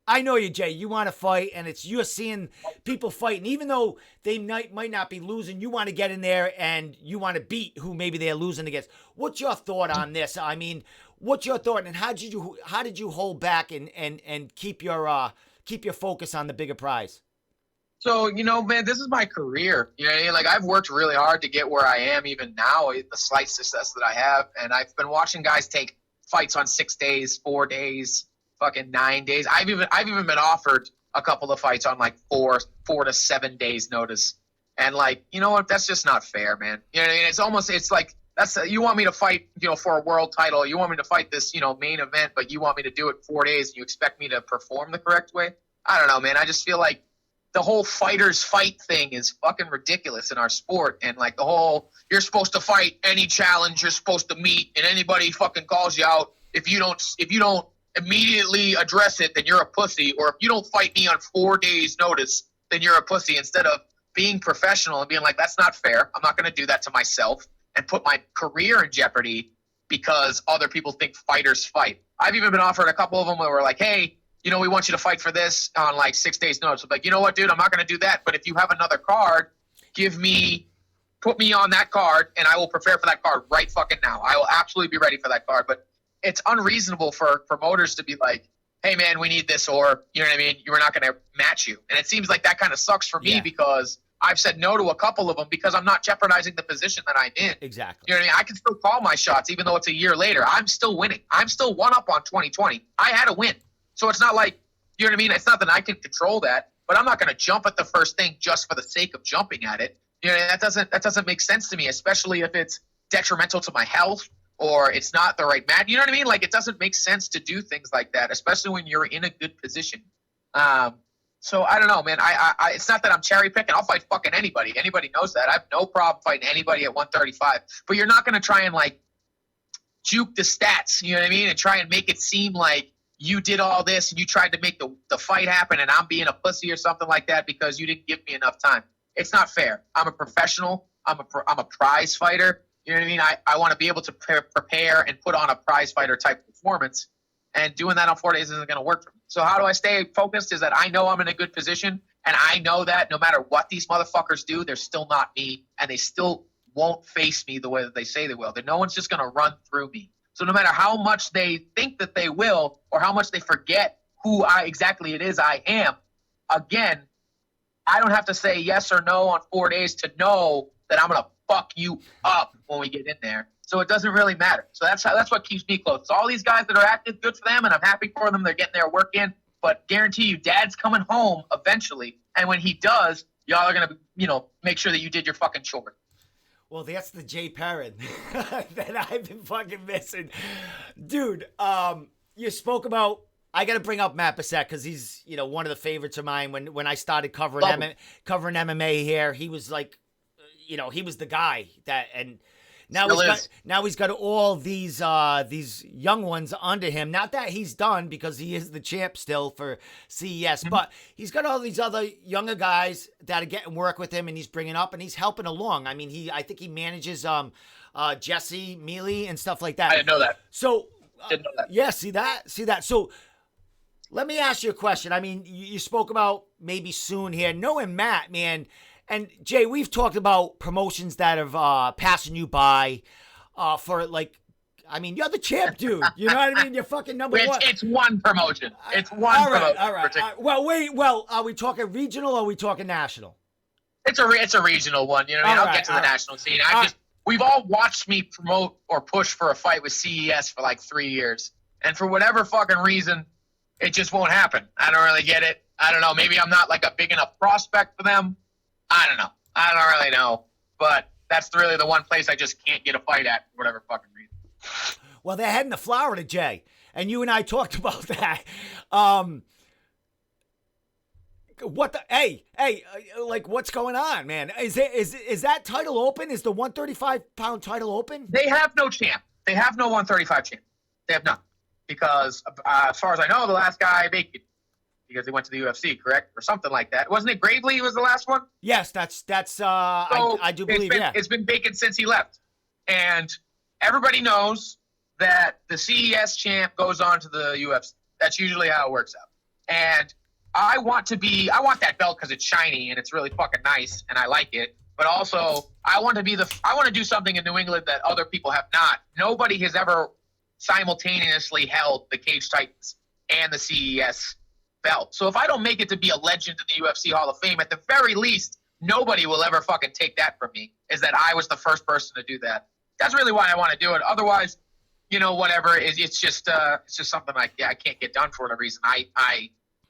S1: I know you, Jay. You want to fight, and you're seeing people fighting, even though they might not be losing. You want to get in there and you want to beat who maybe they're losing against. What's your thought on this? I mean, what's your thought, and how did you hold back and keep your focus on the bigger prize?
S8: So, you know, man, this is my career. You know what I mean? Like, I've worked really hard to get where I am even now, the slight success that I have. And I've been watching guys take fights on 6 days, 4 days, fucking 9 days. I've even been offered a couple of fights on like 4 to 7 days notice. And like, you know what? That's just not fair, man. You know what I mean? It's like, you want me to fight, you know, for a world title. You want me to fight this, you know, main event, but you want me to do it 4 days and you expect me to perform the correct way? I don't know, man. I just feel like the whole fighters fight thing is fucking ridiculous in our sport. And like the whole, you're supposed to fight any challenge you're supposed to meet, and anybody fucking calls you out. If you don't immediately address it, then you're a pussy. Or if you don't fight me on 4 days notice, then you're a pussy. Instead of being professional and being like, that's not fair. I'm not going to do that to myself and put my career in jeopardy because other people think fighters fight. I've even been offered a couple of them where we're like, hey, you know, we want you to fight for this on like 6 days notice. I'm like, you know what, dude, I'm not going to do that. But if you have another card, put me on that card and I will prepare for that card right fucking now. I will absolutely be ready for that card. But it's unreasonable for promoters to be like, hey man, we need this, or you know what I mean? We're not going to match you. And it seems like that kind of sucks for me because I've said no to a couple of them because I'm not jeopardizing the position that I'm in.
S1: Exactly.
S8: You know what I mean? I can still call my shots even though it's a year later. I'm still winning. I'm still one up on 2020. I had a win. So it's not like, you know what I mean? It's not that I can control that, but I'm not going to jump at the first thing just for the sake of jumping at it. You know, that doesn't make sense to me, especially if it's detrimental to my health or it's not the right match. You know what I mean? Like, it doesn't make sense to do things like that, especially when you're in a good position. So I don't know, man. I it's not that I'm cherry picking. I'll fight fucking anybody. Anybody knows that. I have no problem fighting anybody at 135. But you're not going to try and like juke the stats. You know what I mean? And try and make it seem like you did all this and you tried to make the fight happen and I'm being a pussy or something like that because you didn't give me enough time. It's not fair. I'm a professional. I'm a prize fighter. You know what I mean? I want to be able to prepare and put on a prize fighter type performance, and doing that on 4 days isn't going to work for me. So how do I stay focused is that I know I'm in a good position, and I know that no matter what these motherfuckers do, they're still not me, and they still won't face me the way that they say they will. That no one's just going to run through me. So no matter how much they think that they will or how much they forget who exactly it is I am, again, I don't have to say yes or no on 4 days to know that I'm going to fuck you up when we get in there. So it doesn't really matter. So that's what keeps me close. So all these guys that are active, good for them, and I'm happy for them. They're getting their work in. But guarantee you, Dad's coming home eventually. And when he does, y'all are going to, you know, make sure that you did your fucking chore.
S1: Well, that's the Jay Perrin that I've been fucking missing. Dude, you spoke about, I got to bring up Matt Bissett because he's, you know, one of the favorites of mine. When I started covering MMA here, he was like, you know, he was the guy that, and now he's got all these young ones under him. Not that he's done because he is the champ still for CES, but he's got all these other younger guys that are getting work with him, and he's bringing up and he's helping along. I mean, I think he manages Jesse Mealy and stuff like that.
S8: I didn't know that.
S1: So
S8: Didn't know that.
S1: yeah, see that. So let me ask you a question. I mean, you spoke about maybe soon here, knowing Matt, man. And Jay, we've talked about promotions that have passing you by for like, I mean, you're the champ, dude. You know what I mean? You're fucking number one.
S8: It's one promotion. It's one promotion.
S1: All right. Well, are we talking regional or are we talking national?
S8: It's a regional one. You know what I mean? I'll get to the national scene. We've all watched me promote or push for a fight with CES for like 3 years. And for whatever fucking reason, it just won't happen. I don't really get it. I don't know. Maybe I'm not like a big enough prospect for them. I don't know. I don't really know. But that's really the one place I just can't get a fight at for whatever fucking reason.
S1: Well, they're heading to Florida, Jay, and you and I talked about that. What the? Hey, like, what's going on, man? Is that title open? Is the 135-pound title open?
S8: They have no champ. They have no 135 champ. They have none. Because as far as I know, the last guy vacant because he went to the UFC, correct? Or something like that. Wasn't it Gravely was the last one?
S1: Yes, that's
S8: So
S1: I do believe,
S8: it's been vacant since he left. And everybody knows that the CES champ goes on to the UFC. That's usually how it works out. And I want that belt because it's shiny and it's really fucking nice and I like it. But also, I want to do something in New England that other people have not. Nobody has ever simultaneously held the Cage Titans and the CES belt. So if I don't make it to be a legend in the UFC Hall of Fame, at the very least, nobody will ever fucking take that from me, is that I was the first person to do that. That's really why I want to do it. Otherwise, whatever, it's just something I can't get done for whatever reason.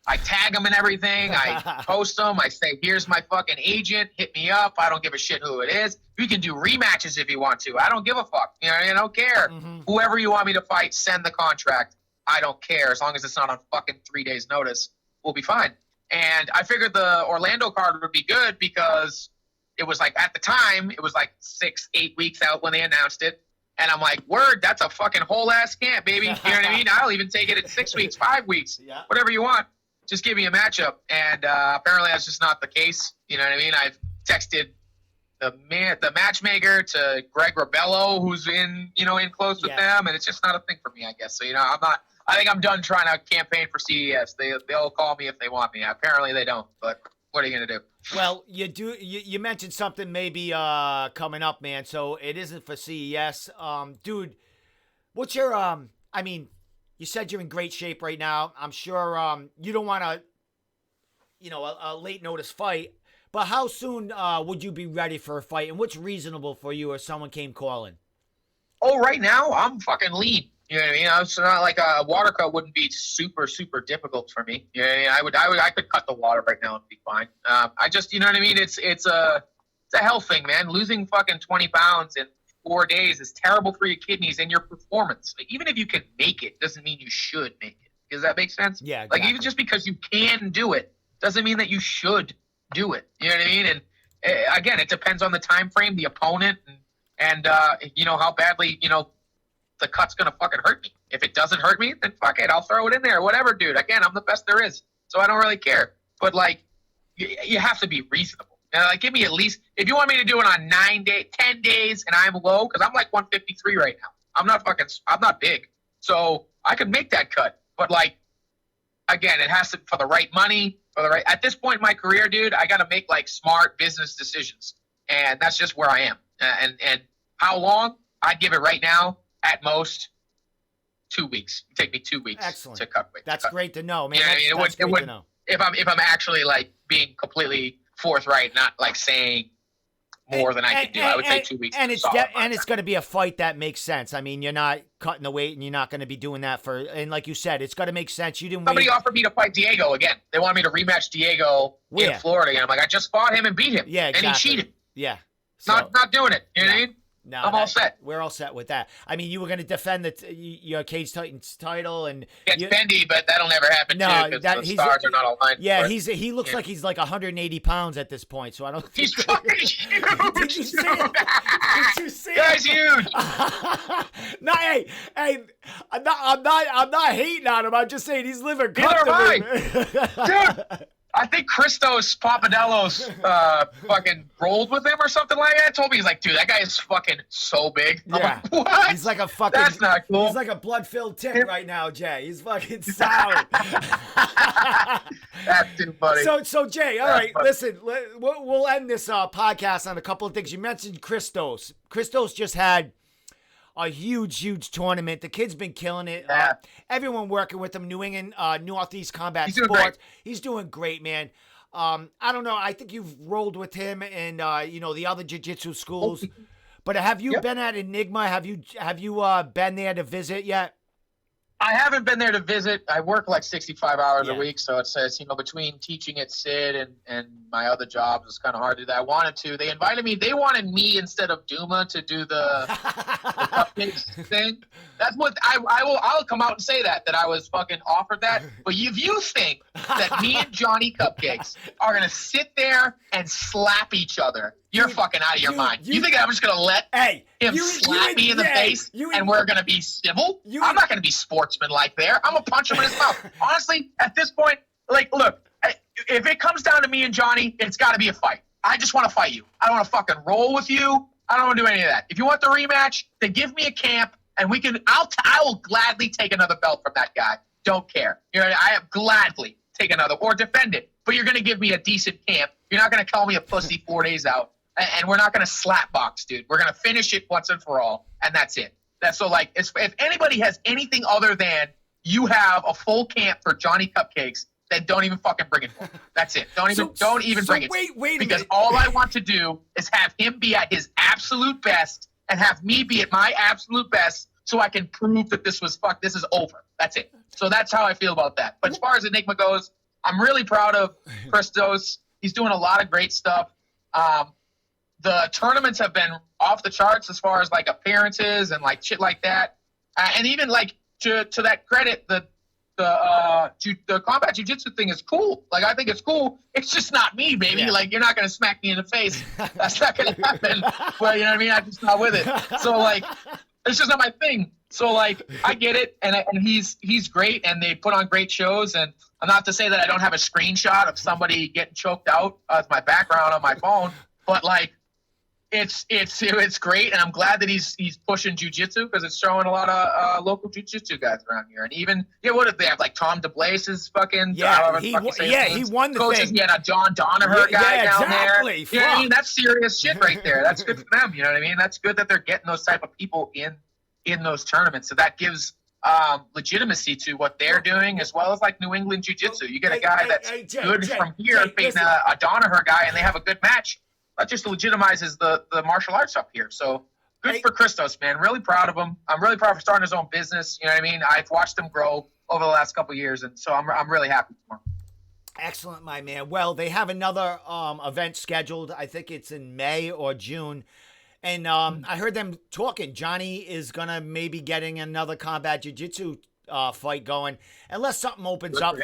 S8: I tag them and everything. I post them. I say, here's my fucking agent. Hit me up. I don't give a shit who it is. You can do rematches if you want to. I don't give a fuck. I don't care.
S1: Mm-hmm.
S8: Whoever you want me to fight, send the contract. I don't care. As long as it's not on fucking 3 days notice, we'll be fine. And I figured the Orlando card would be good because it was like, at the time, it was like 6-8 weeks out when they announced it. And I'm like, word, that's a fucking whole ass camp, baby. You know what I mean? I'll even take it in 6 weeks, 5 weeks, whatever you want. Just give me a matchup. And apparently that's just not the case. You know what I mean? I've texted the matchmaker to Greg Rebello, who's in close with them, and it's just not a thing for me, I guess. So, I think I'm done trying to campaign for CES. They'll call me if they want me. Apparently they don't, but what are you going to do?
S1: Well, you mentioned something maybe coming up, man. So it isn't for CES. Dude, what's your you said you're in great shape right now. I'm sure you don't want a late notice fight, but how soon would you be ready for a fight? And what's reasonable for you if someone came calling?
S8: Oh, right now I'm fucking lean. You know what I mean? It's not like a water cut wouldn't be super, super difficult for me. You know what I mean? I could cut the water right now and be fine. I just, you know what I mean? It's a health thing, man. Losing fucking 20 pounds in 4 days is terrible for your kidneys and your performance. Even if you can make it, doesn't mean you should make it. Does that make sense?
S1: Yeah, exactly.
S8: Like, even just because you can do it doesn't mean that you should do it. You know what I mean? And again, it depends on the time frame, the opponent, and how badly the cut's gonna fucking hurt me. If it doesn't hurt me, then fuck it, I'll throw it in there. Whatever, dude. Again, I'm the best there is, so I don't really care. But like, you have to be reasonable. Like, give me at least, if you want me to do it on 10 days, and I'm low, because I'm like 153 right now. I'm not big, so I could make that cut. But like, again, it has to for the right money, at this point in my career, dude. I got to make like smart business decisions, and that's just where I am. And how long? I'd give it right now. At most, 2 weeks. It'd take me 2 weeks.
S1: Excellent.
S8: To cut weight.
S1: That's great to know, man.
S8: Yeah,
S1: That's great to know.
S8: If I'm actually like being completely forthright, not like saying more than I can do. I would say 2 weeks.
S1: And it's going to be a fight that makes sense. I mean, you're not cutting the weight, and you're not going to be doing that for. And like you said, it's got to make sense. You didn't.
S8: Somebody offered me to fight Diego again. They wanted me to rematch Diego in Florida again. I'm like, I just fought him and beat him.
S1: Yeah, exactly.
S8: And he cheated.
S1: Yeah.
S8: So, not doing it. You know what I mean?
S1: No,
S8: I'm all set.
S1: We're all set with that. I mean, you were going to defend your Cage Titans title, and
S8: it's bendy, but that'll never happen.
S1: No,
S8: too, the stars are not aligned.
S1: Yeah, he looks like he's like 180 pounds at this point. So I don't.
S8: He's fucking huge.
S1: Did you see it? Did you see it?
S8: Guy's huge.
S1: No, hey, I'm not hating on him. I'm just saying he's living comfortably.
S8: Dude. I think Christos Papadelos fucking rolled with him or something like that. Told me, he's like, dude, that guy is fucking so big. I'm like, what?
S1: He's like a fucking.
S8: That's not cool.
S1: He's like a blood-filled tip right now, Jay. He's fucking solid.
S8: That's too funny.
S1: So Jay, all right, listen, we'll end this podcast on a couple of things. You mentioned Christos. Christos just had a huge tournament. The kid's been killing it.
S8: Yeah.
S1: Everyone working with him, New England, Northeast Combat
S8: He's doing
S1: Sports.
S8: great.
S1: He's doing great, man. I don't know. I think you've rolled with him and the other jiu-jitsu schools. But have you been at Enigma? Have you been there to visit yet?
S8: I haven't been there to visit. I work like 65 hours a
S1: Yeah.
S8: week, so it's between teaching at Sid and my other jobs, it's kind of hard to do that. I wanted to. They invited me. They wanted me instead of Duma to do the cupcakes thing. That's what I'll come out and say that I was fucking offered that. But if you think that me and Johnny Cupcakes are gonna sit there and slap each other, you're fucking out of your mind. You think I'm just gonna let him slap me in the face and we're gonna be civil? I'm not gonna be sportsmanlike there. I'm gonna punch him in his mouth. Honestly, at this point, like, look, if it comes down to me and Johnny, it's got to be a fight. I just want to fight you. I don't want to fucking roll with you. I don't want to do any of that. If you want the rematch, then give me a camp and we can. I will gladly take another belt from that guy. Don't care. You know, I have gladly take another or defend it. But you're gonna give me a decent camp. You're not gonna call me a pussy 4 days out, and we're not gonna slap box, dude. We're gonna finish it once and for all, and that's it. That's so like if anybody has anything other than you have a full camp for Johnny Cupcakes, then don't even fucking bring it. That's it. Don't even bring it.
S1: Wait
S8: because all I want to do is have him be at his absolute best and have me be at my absolute best, so I can prove that this is over. That's it. So that's how I feel about that. But as far as Enigma goes, I'm really proud of Christos. He's doing a lot of great stuff. The tournaments have been off the charts as far as like appearances and like shit like that. And even like to that credit, the combat jiu-jitsu thing is cool. Like, I think it's cool. It's just not me, baby.
S1: Yeah.
S8: Like, you're not going to smack me in the face. That's not going to happen. Well, you know what I mean? I'm just not with it. So, like, it's just not my thing. So, like, I get it. And he's great. And they put on great shows. And I'm not to say that I don't have a screenshot of somebody getting choked out as my background on my phone. But, like, it's great, and I'm glad that he's pushing jiu-jitsu because it's showing a lot of local jiu-jitsu guys around here. And even what did they have? Like Tom DeBlaze is fucking
S1: he won the
S8: coaches.
S1: thing.
S8: He had a John Donaher guy down
S1: exactly.
S8: there. You know what I mean? That's serious shit right there. That's good for them. You know what I mean? That's good that they're getting those type of people in those tournaments. So that gives legitimacy to what they're doing, as well as like New England jiu-jitsu. You get a guy that's good from here beating a Donaher guy, and they have a good match. That just legitimizes the martial arts up here. So good for Christos, man. Really proud of him. I'm really proud for starting his own business. You know what I mean? I've watched him grow over the last couple of years, and so I'm really happy for him.
S1: Excellent, my man. Well, they have another event scheduled. I think it's in May or June. And I heard them talking. Johnny is going to maybe getting another combat jiu-jitsu fight going. Unless something opens up.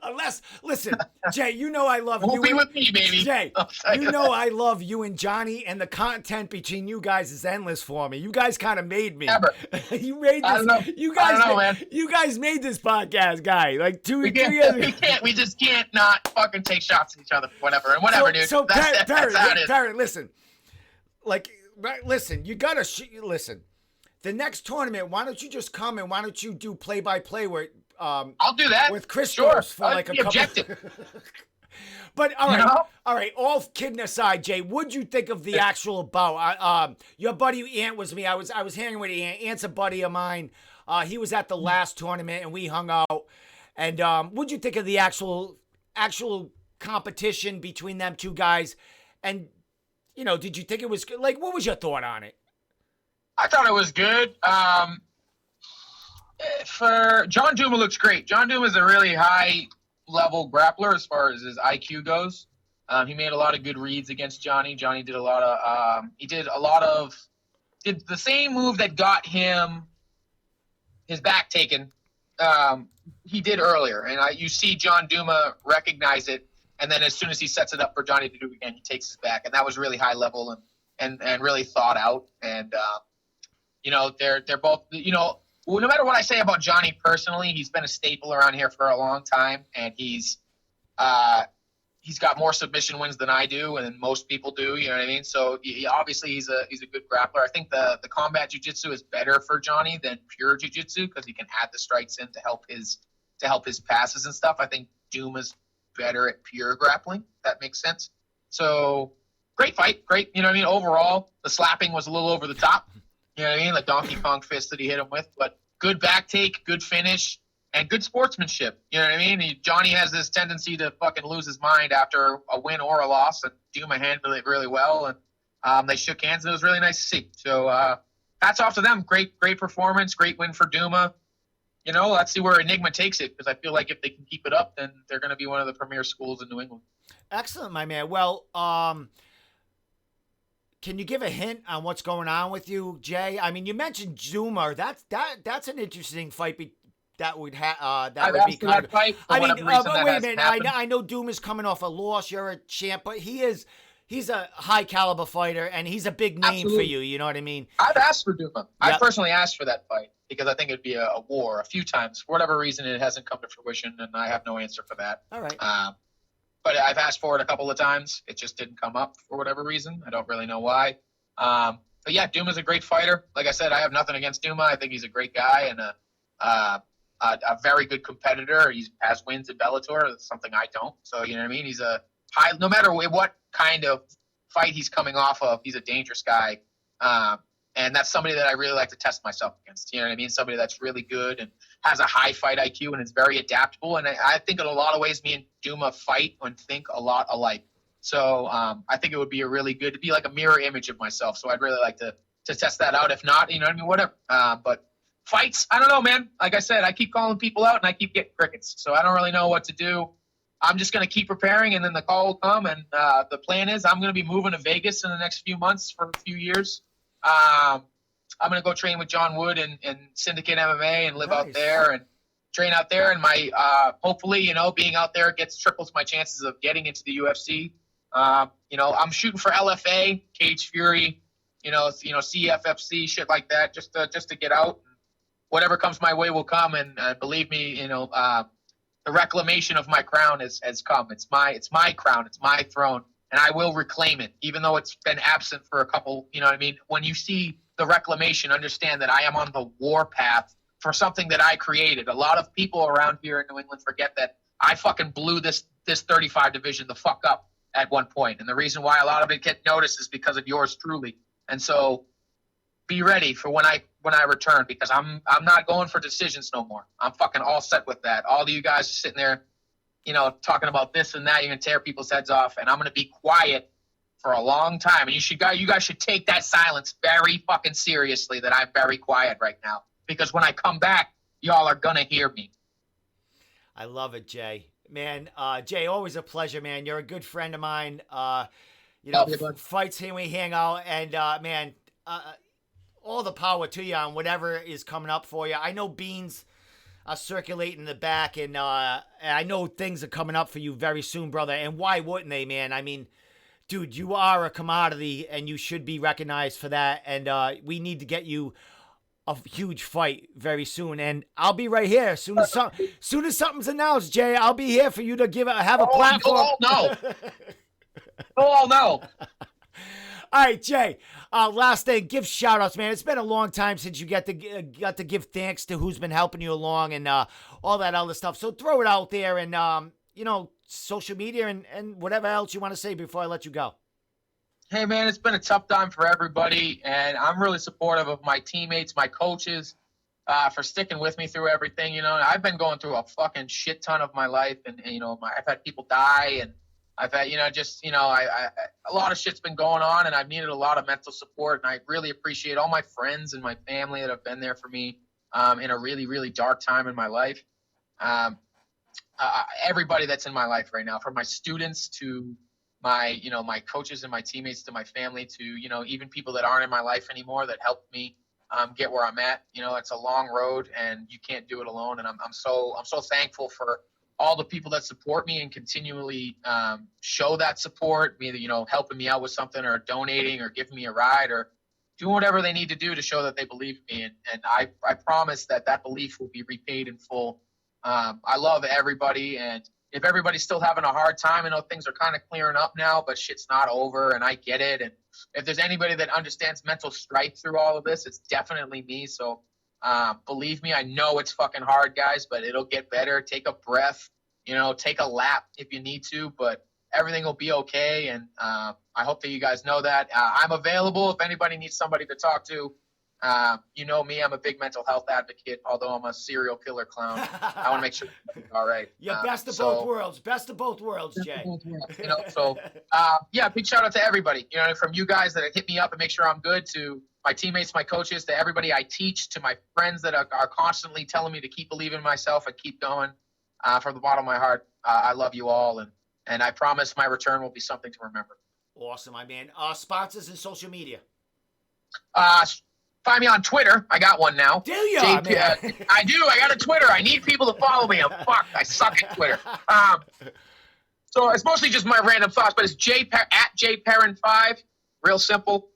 S1: Unless, listen, Jay, you know I love you.
S8: Won't be with me, baby.
S1: Jay, you know I love you and Johnny, and the content between you guys is endless for me. You guys kind of made me.
S8: Ever.
S1: You made this.
S8: I don't know.
S1: You guys,
S8: I don't know, man.
S1: You guys made this podcast, guy. Like two years ago.
S8: We just can't not fucking take shots at each other, whatever, dude.
S1: So
S8: that's how it is.
S1: Perrin, listen. Like, listen, you gotta listen. The next tournament, why don't you just come and why don't you do play-by-play where
S8: I'll do that
S1: with Chris
S8: sure.
S1: for like a couple.
S8: Objective.
S1: But all right,
S8: You know?
S1: all right. All kidding aside, Jay, what'd you think of the actual bout? Your buddy Ant was me. I was hanging with Ant. Ant's a buddy of mine. He was at the last tournament and we hung out. And what'd you think of the actual competition between them two guys? And did you think it was good? Like, what was your thought on it?
S8: I thought it was good. For John Duma looks great. John Duma is a really high level grappler as far as his IQ goes. He made a lot of good reads against Johnny. Johnny did a lot of did the same move that got him his back taken. He did earlier, and you see John Duma recognize it, and then as soon as he sets it up for Johnny to do it again, he takes his back, and that was really high level and really thought out. And they're both no matter what I say about Johnny personally, he's been a staple around here for a long time, and he's got more submission wins than I do, and most people do. You know what I mean? So obviously he's a good grappler. I think the combat jiu-jitsu is better for Johnny than pure jiu-jitsu because he can add the strikes in to help his passes and stuff. I think Duma's better at pure grappling. If that makes sense. So great fight, great. You know what I mean? Overall, the slapping was a little over the top. You know what I mean? The Donkey Kong fist that he hit him with, but good back take, good finish, and good sportsmanship. You know what I mean? Johnny has this tendency to fucking lose his mind after a win or a loss, and Duma handled it really well, and they shook hands, and it was really nice to see. So hats off to them. Great performance. Great win for Duma. You know, let's see where Enigma takes it, because I feel like if they can keep it up, then they're going to be one of the premier schools in New England.
S1: Excellent, my man. Well, can you give a hint on what's going on with you, Jay? I mean, you mentioned Zuma. That's an interesting fight. That would be kind of.
S8: Fight,
S1: I mean, but wait a minute. I know Doom is coming off a loss. You're a champ, but he's a high caliber fighter, and he's a big name
S8: Absolutely.
S1: for you. You know what I mean?
S8: I've asked for Duma.
S1: Yep.
S8: I personally asked for that fight because I think it'd be a war a few times. For whatever reason, it hasn't come to fruition, and I have no answer for that.
S1: All right.
S8: But I've asked for it a couple of times. It just didn't come up for whatever reason. I don't really know why. But yeah, Duma's a great fighter. Like I said, I have nothing against Duma. I think he's a great guy and a very good competitor. He has wins in Bellator. That's something I don't. So, you know what I mean? He's a high, no matter what kind of fight he's coming off of, he's a dangerous guy. And that's somebody that I really like to test myself against. You know what I mean? Somebody that's really good and has a high fight IQ and is very adaptable. And I think in a lot of ways, me and Duma fight and think a lot alike. So I think it would be to be like a mirror image of myself. So I'd really like to test that out. If not, you know what I mean? Whatever. But fights, I don't know, man. Like I said, I keep calling people out and I keep getting crickets. So I don't really know what to do. I'm just going to keep preparing, and then the call will come. And the plan is I'm going to be moving to Vegas in the next few months for a few years. I'm going to go train with John Wood and Syndicate MMA and live out there and train out there. And my hopefully, you know, being out there triples my chances of getting into the UFC. You know, I'm shooting for LFA, Cage Fury, you know, CFFC, shit like that, just to get out. Whatever comes my way will come. And believe me, you know, the reclamation of my crown has come. It's my crown. It's my throne. And I will reclaim it, even though it's been absent for a couple, you know what I mean? When you see the reclamation, understand that I am on the war path for something that I created. A lot of people around here in New England forget that I fucking blew this 35 division the fuck up at one point. And the reason why a lot of it get noticed is because of yours truly. And so be ready for when I return, because I'm not going for decisions no more. I'm fucking all set with that. All of you guys are sitting there, you know, talking about this and that. You're going to tear people's heads off, and I'm going to be quiet for a long time. And you guys should take that silence very fucking seriously, that I'm very quiet right now, because when I come back, y'all are going to hear me.
S1: I love it, Jay. Man, Jay, always a pleasure, man. You're a good friend of mine. You know, fights here, we hang out, and man, all the power to you on whatever is coming up for you. I know beans are circulating in the back, and I know things are coming up for you very soon, brother. And why wouldn't they, man? I mean, dude, you are a commodity, and you should be recognized for that. And we need to get you a huge fight very soon. And I'll be right here as soon as something's announced, Jay. I'll be here for you to have a platform.
S8: No. Oh no.
S1: All right, Jay. Last thing, give shout outs, man. It's been a long time since you got to give thanks to who's been helping you along and all that other stuff. So throw it out there and, you know, social media and whatever else you want to say before I let you go.
S8: Hey, man, it's been a tough time for everybody, and I'm really supportive of my teammates, my coaches, for sticking with me through everything. You know, I've been going through a fucking shit ton of my life, and you know, I've had people die, and I've had, you know, just, you know, I a lot of shit's been going on, and I've needed a lot of mental support, and I really appreciate all my friends and my family that have been there for me in a really, really dark time in my life. Everybody that's in my life right now, from my students to my, you know, my coaches and my teammates to my family to, you know, even people that aren't in my life anymore that helped me get where I'm at. You know, it's a long road, and you can't do it alone. And I'm so thankful for all the people that support me and continually show that support, either, you know, helping me out with something or donating or giving me a ride or doing whatever they need to do to show that they believe in me. And I promise that belief will be repaid in full. I love everybody, and if everybody's still having a hard time, I know things are kind of clearing up now, but shit's not over, and I get it. And if there's anybody that understands mental strife through all of this, it's definitely me. So believe me, I know it's fucking hard, guys, but it'll get better. Take a breath, you know, take a lap if you need to, but everything will be okay. And I hope that you guys know that. I'm available if anybody needs somebody to talk to. You know me, I'm a big mental health advocate, although I'm a serial killer clown. I want to make sure it's all right.
S1: Yeah, best of both worlds. Best of both worlds, Jay.
S8: You know, so yeah, big shout out to everybody. You know, from you guys that hit me up and make sure I'm good to my teammates, my coaches, to everybody I teach, to my friends that are constantly telling me to keep believing in myself and keep going. From the bottom of my heart, I love you all, and I promise my return will be something to remember.
S1: Awesome, my man. Sponsors and social media.
S8: Find me on Twitter. I got one now.
S1: Do you, man?
S8: I do. I got a Twitter. I need people to follow me. I suck at Twitter. So it's mostly just my random thoughts, but it's at jperrin5. Real simple.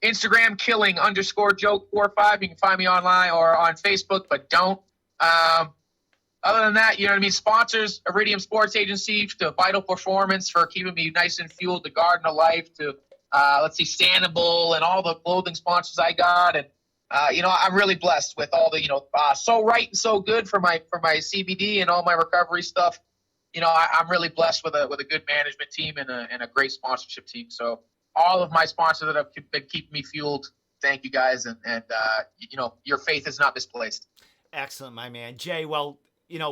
S8: Instagram killing_joke45. You can find me online or on Facebook, but don't. Other than that, you know what I mean? Sponsors, Iridium Sports Agency, to Vital Performance for keeping me nice and fueled, to Garden of Life, to Sanibel, and all the clothing sponsors I got. And I'm really blessed with all the So Right and So Good for my CBD and all my recovery stuff. I'm really blessed with a good management team and a great sponsorship team. So all of my sponsors that have been keeping me fueled, thank you guys, and your faith is not misplaced.
S1: Excellent, my man. Jay, well,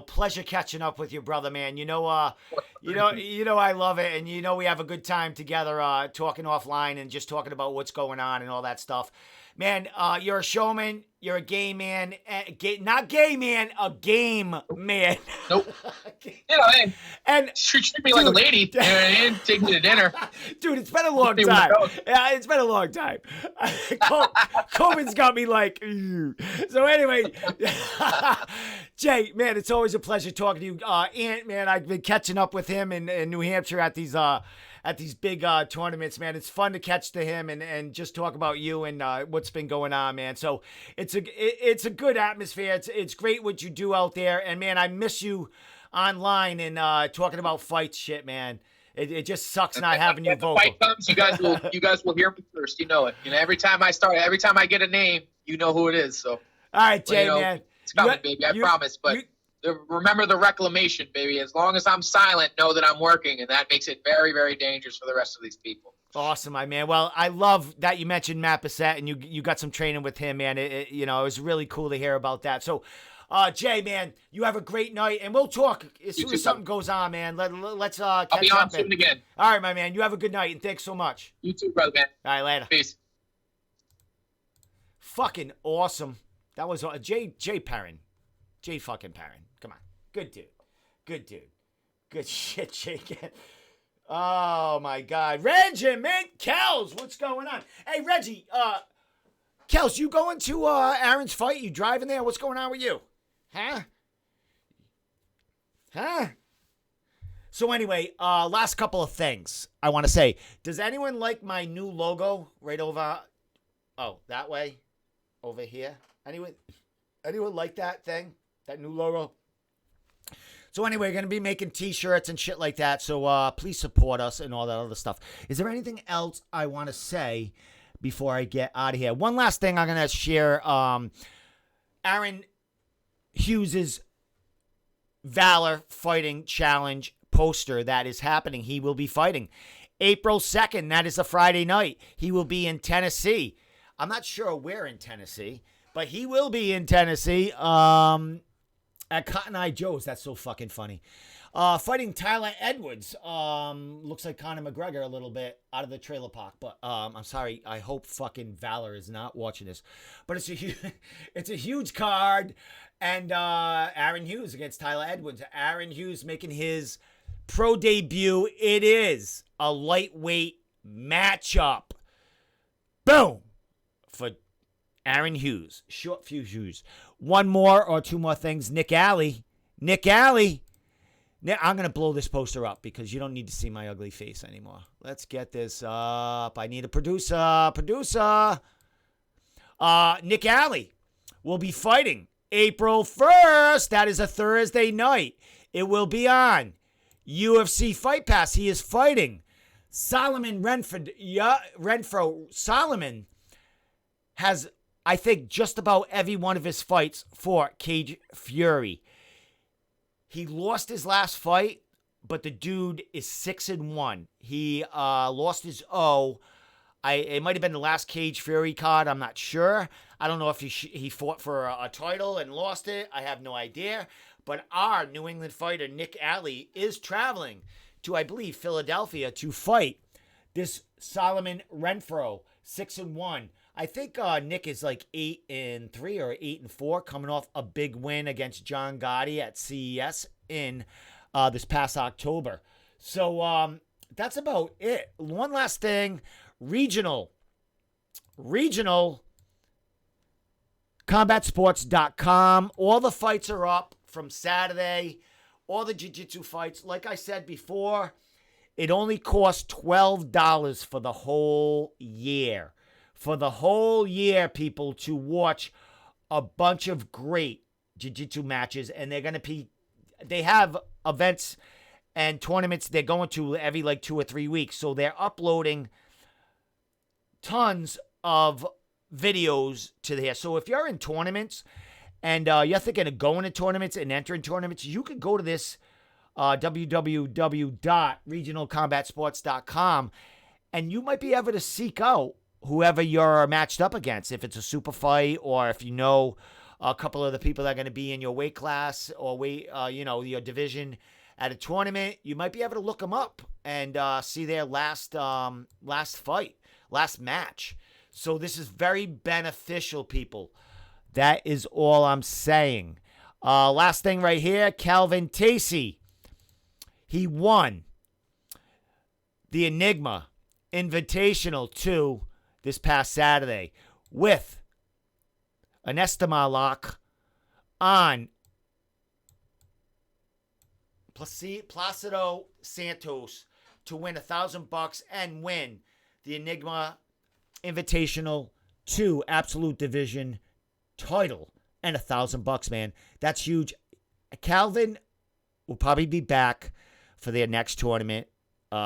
S1: pleasure catching up with you, brother, man. I love it, and we have a good time together, talking offline and just talking about what's going on and all that stuff. Man, you're a showman. You're a gay man. Not gay man, a game man.
S8: Nope. Hey, and treat me like a lady. And take me to dinner.
S1: Dude, it's been a long time. Yeah, it's been a long time. COVID's got me like, ew. So anyway, Jay, man, it's always a pleasure talking to you. Ant, man, I've been catching up with him in New Hampshire at these big tournaments, man. It's fun to catch to him and just talk about you and what's been going on, man. So it's a good atmosphere. It's great what you do out there, and man, I miss you online and talking about fight shit, man. It just sucks not having you vocal.
S8: When the fight comes, you guys will hear me first. You know it. Every time I get a name, you know who it is. So
S1: all right, Jay, man,
S8: it's coming, baby. I promise, but. Remember the reclamation, baby. As long as I'm silent, know that I'm working, and that makes it very, very dangerous for the rest of these people.
S1: Awesome, my man. Well, I love that you mentioned Matt Bissett, and you got some training with him, man. It was really cool to hear about that. So, Jay, man, you have a great night, and we'll talk as soon as something goes on, man. Let's catch up.
S8: I'll be on soon again.
S1: All right, my man. You have a good night, and thanks so much.
S8: You too, brother, man.
S1: All right, later.
S8: Peace.
S1: Fucking awesome. That was Jay Perrin. Jay fucking Perrin. Come on. Good dude. Good shit, Jake. Oh, my God. Regiment Kells, what's going on? Hey, Reggie, Kells, you going to Aaron's fight? You driving there? What's going on with you? Huh? So anyway, last couple of things I want to say. Does anyone like my new logo right over? Oh, that way? Over here? Anyone like that thing? That new logo? So anyway, we're going to be making t-shirts and shit like that. So please support us and all that other stuff. Is there anything else I want to say before I get out of here? One last thing I'm going to share. Aaron Hughes' Valor Fighting Challenge poster that is happening. He will be fighting April 2nd. That is a Friday night. He will be in Tennessee. I'm not sure where in Tennessee, but he will be in Tennessee. At Cotton Eye Joe's. That's so fucking funny. Fighting Tyler Edwards. Looks like Conor McGregor a little bit out of the trailer park. But I'm sorry. I hope fucking Valor is not watching this. But it's a huge card. And Aaron Hughes against Tyler Edwards. Aaron Hughes making his pro debut. It is a lightweight matchup. Boom. For Aaron Hughes. Short fuse Hughes. One more or two more things. Nick Alley. I'm going to blow this poster up because you don't need to see my ugly face anymore. Let's get this up. I need a producer. Nick Alley will be fighting April 1st. That is a Thursday night. It will be on UFC Fight Pass. He is fighting Solomon Renfro. Solomon has, I think, just about every one of his fights for Cage Fury. He lost his last fight, but the dude is 6-1. He lost his it might have been the last Cage Fury card. I'm not sure. I don't know if he fought for a title and lost it. I have no idea. But our New England fighter, Nick Alley, is traveling to, I believe, Philadelphia to fight This Solomon Renfro, 6-1. I think Nick is like 8-3 or 8-4, coming off a big win against John Gotti at CES in this past October. So that's about it. One last thing, regional combatsports.com. All the fights are up from Saturday. All the jiu-jitsu fights. Like I said before, it only costs $12 for the whole year. For the whole year, people, to watch a bunch of great jiu-jitsu matches. And they're going to be, they have events and tournaments they're going to every like 2 or 3 weeks. So they're uploading tons of videos to there. So if you're in tournaments and you're thinking of going to tournaments and entering tournaments, you could go to this www.regionalcombatsports.com, and you might be able to seek out whoever you're matched up against, if it's a super fight or if you know a couple of the people that are going to be in your weight class or your division at a tournament. You might be able to look them up and see their last match. So this is very beneficial, people. That is all I'm saying. Last thing right here, Calvin Tacey. He won the Enigma Invitational 2 this past Saturday with an Estima lock on Placido Santos to win $1,000 and win the Enigma Invitational 2 Absolute Division title and $1,000, man. That's huge. Calvin will probably be back for their next tournament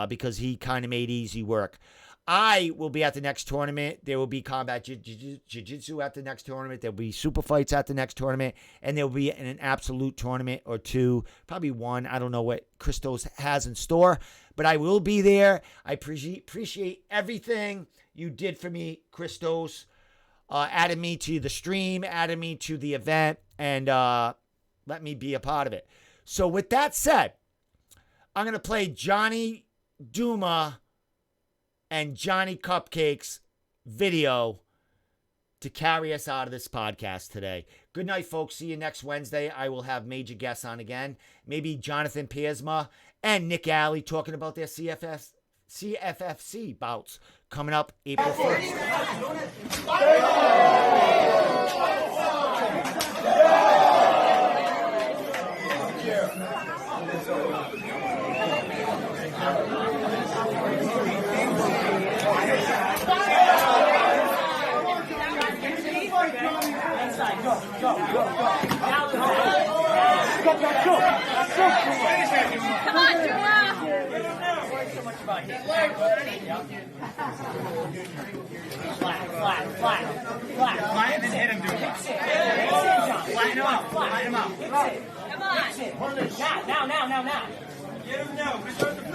S1: because he kind of made easy work. I will be at the next tournament. There will be combat jiu-jitsu at the next tournament. There will be super fights at the next tournament. And there will be an absolute tournament or two, probably one. I don't know what Christos has in store, but I will be there. I appreciate everything you did for me, Christos. Added me to the stream, added me to the event, and let me be a part of it. So with that said, I'm going to play Johnny Duma and Johnny Cupcake's video to carry us out of this podcast today. Good night, folks. See you next Wednesday. I will have major guests on again. Maybe Jonathan Piersma and Nick Alley talking about their CFFC bouts coming up April 1st.
S2: Come on, Juma. Flat.
S3: Flatten and hit him, Duma. Flatten him out. Flatten him out.
S2: Come on. Now.
S3: Get him down.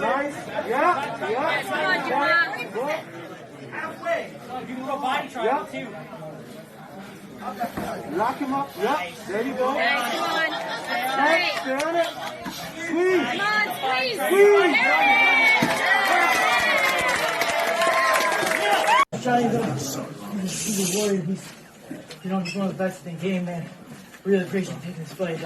S4: Nice. Yeah.
S2: Come on, Juma.
S4: Good.
S3: Halfway.
S2: You can go body triangle too.
S4: Lock him up. Yep. There you go.
S2: Nice, come on.
S4: Next, stay on it. Squeeze.
S2: Come on, squeeze.
S4: Squeeze.
S6: Johnny's he's a warrior. He's one of the best in the game, man. Really appreciate taking this fight.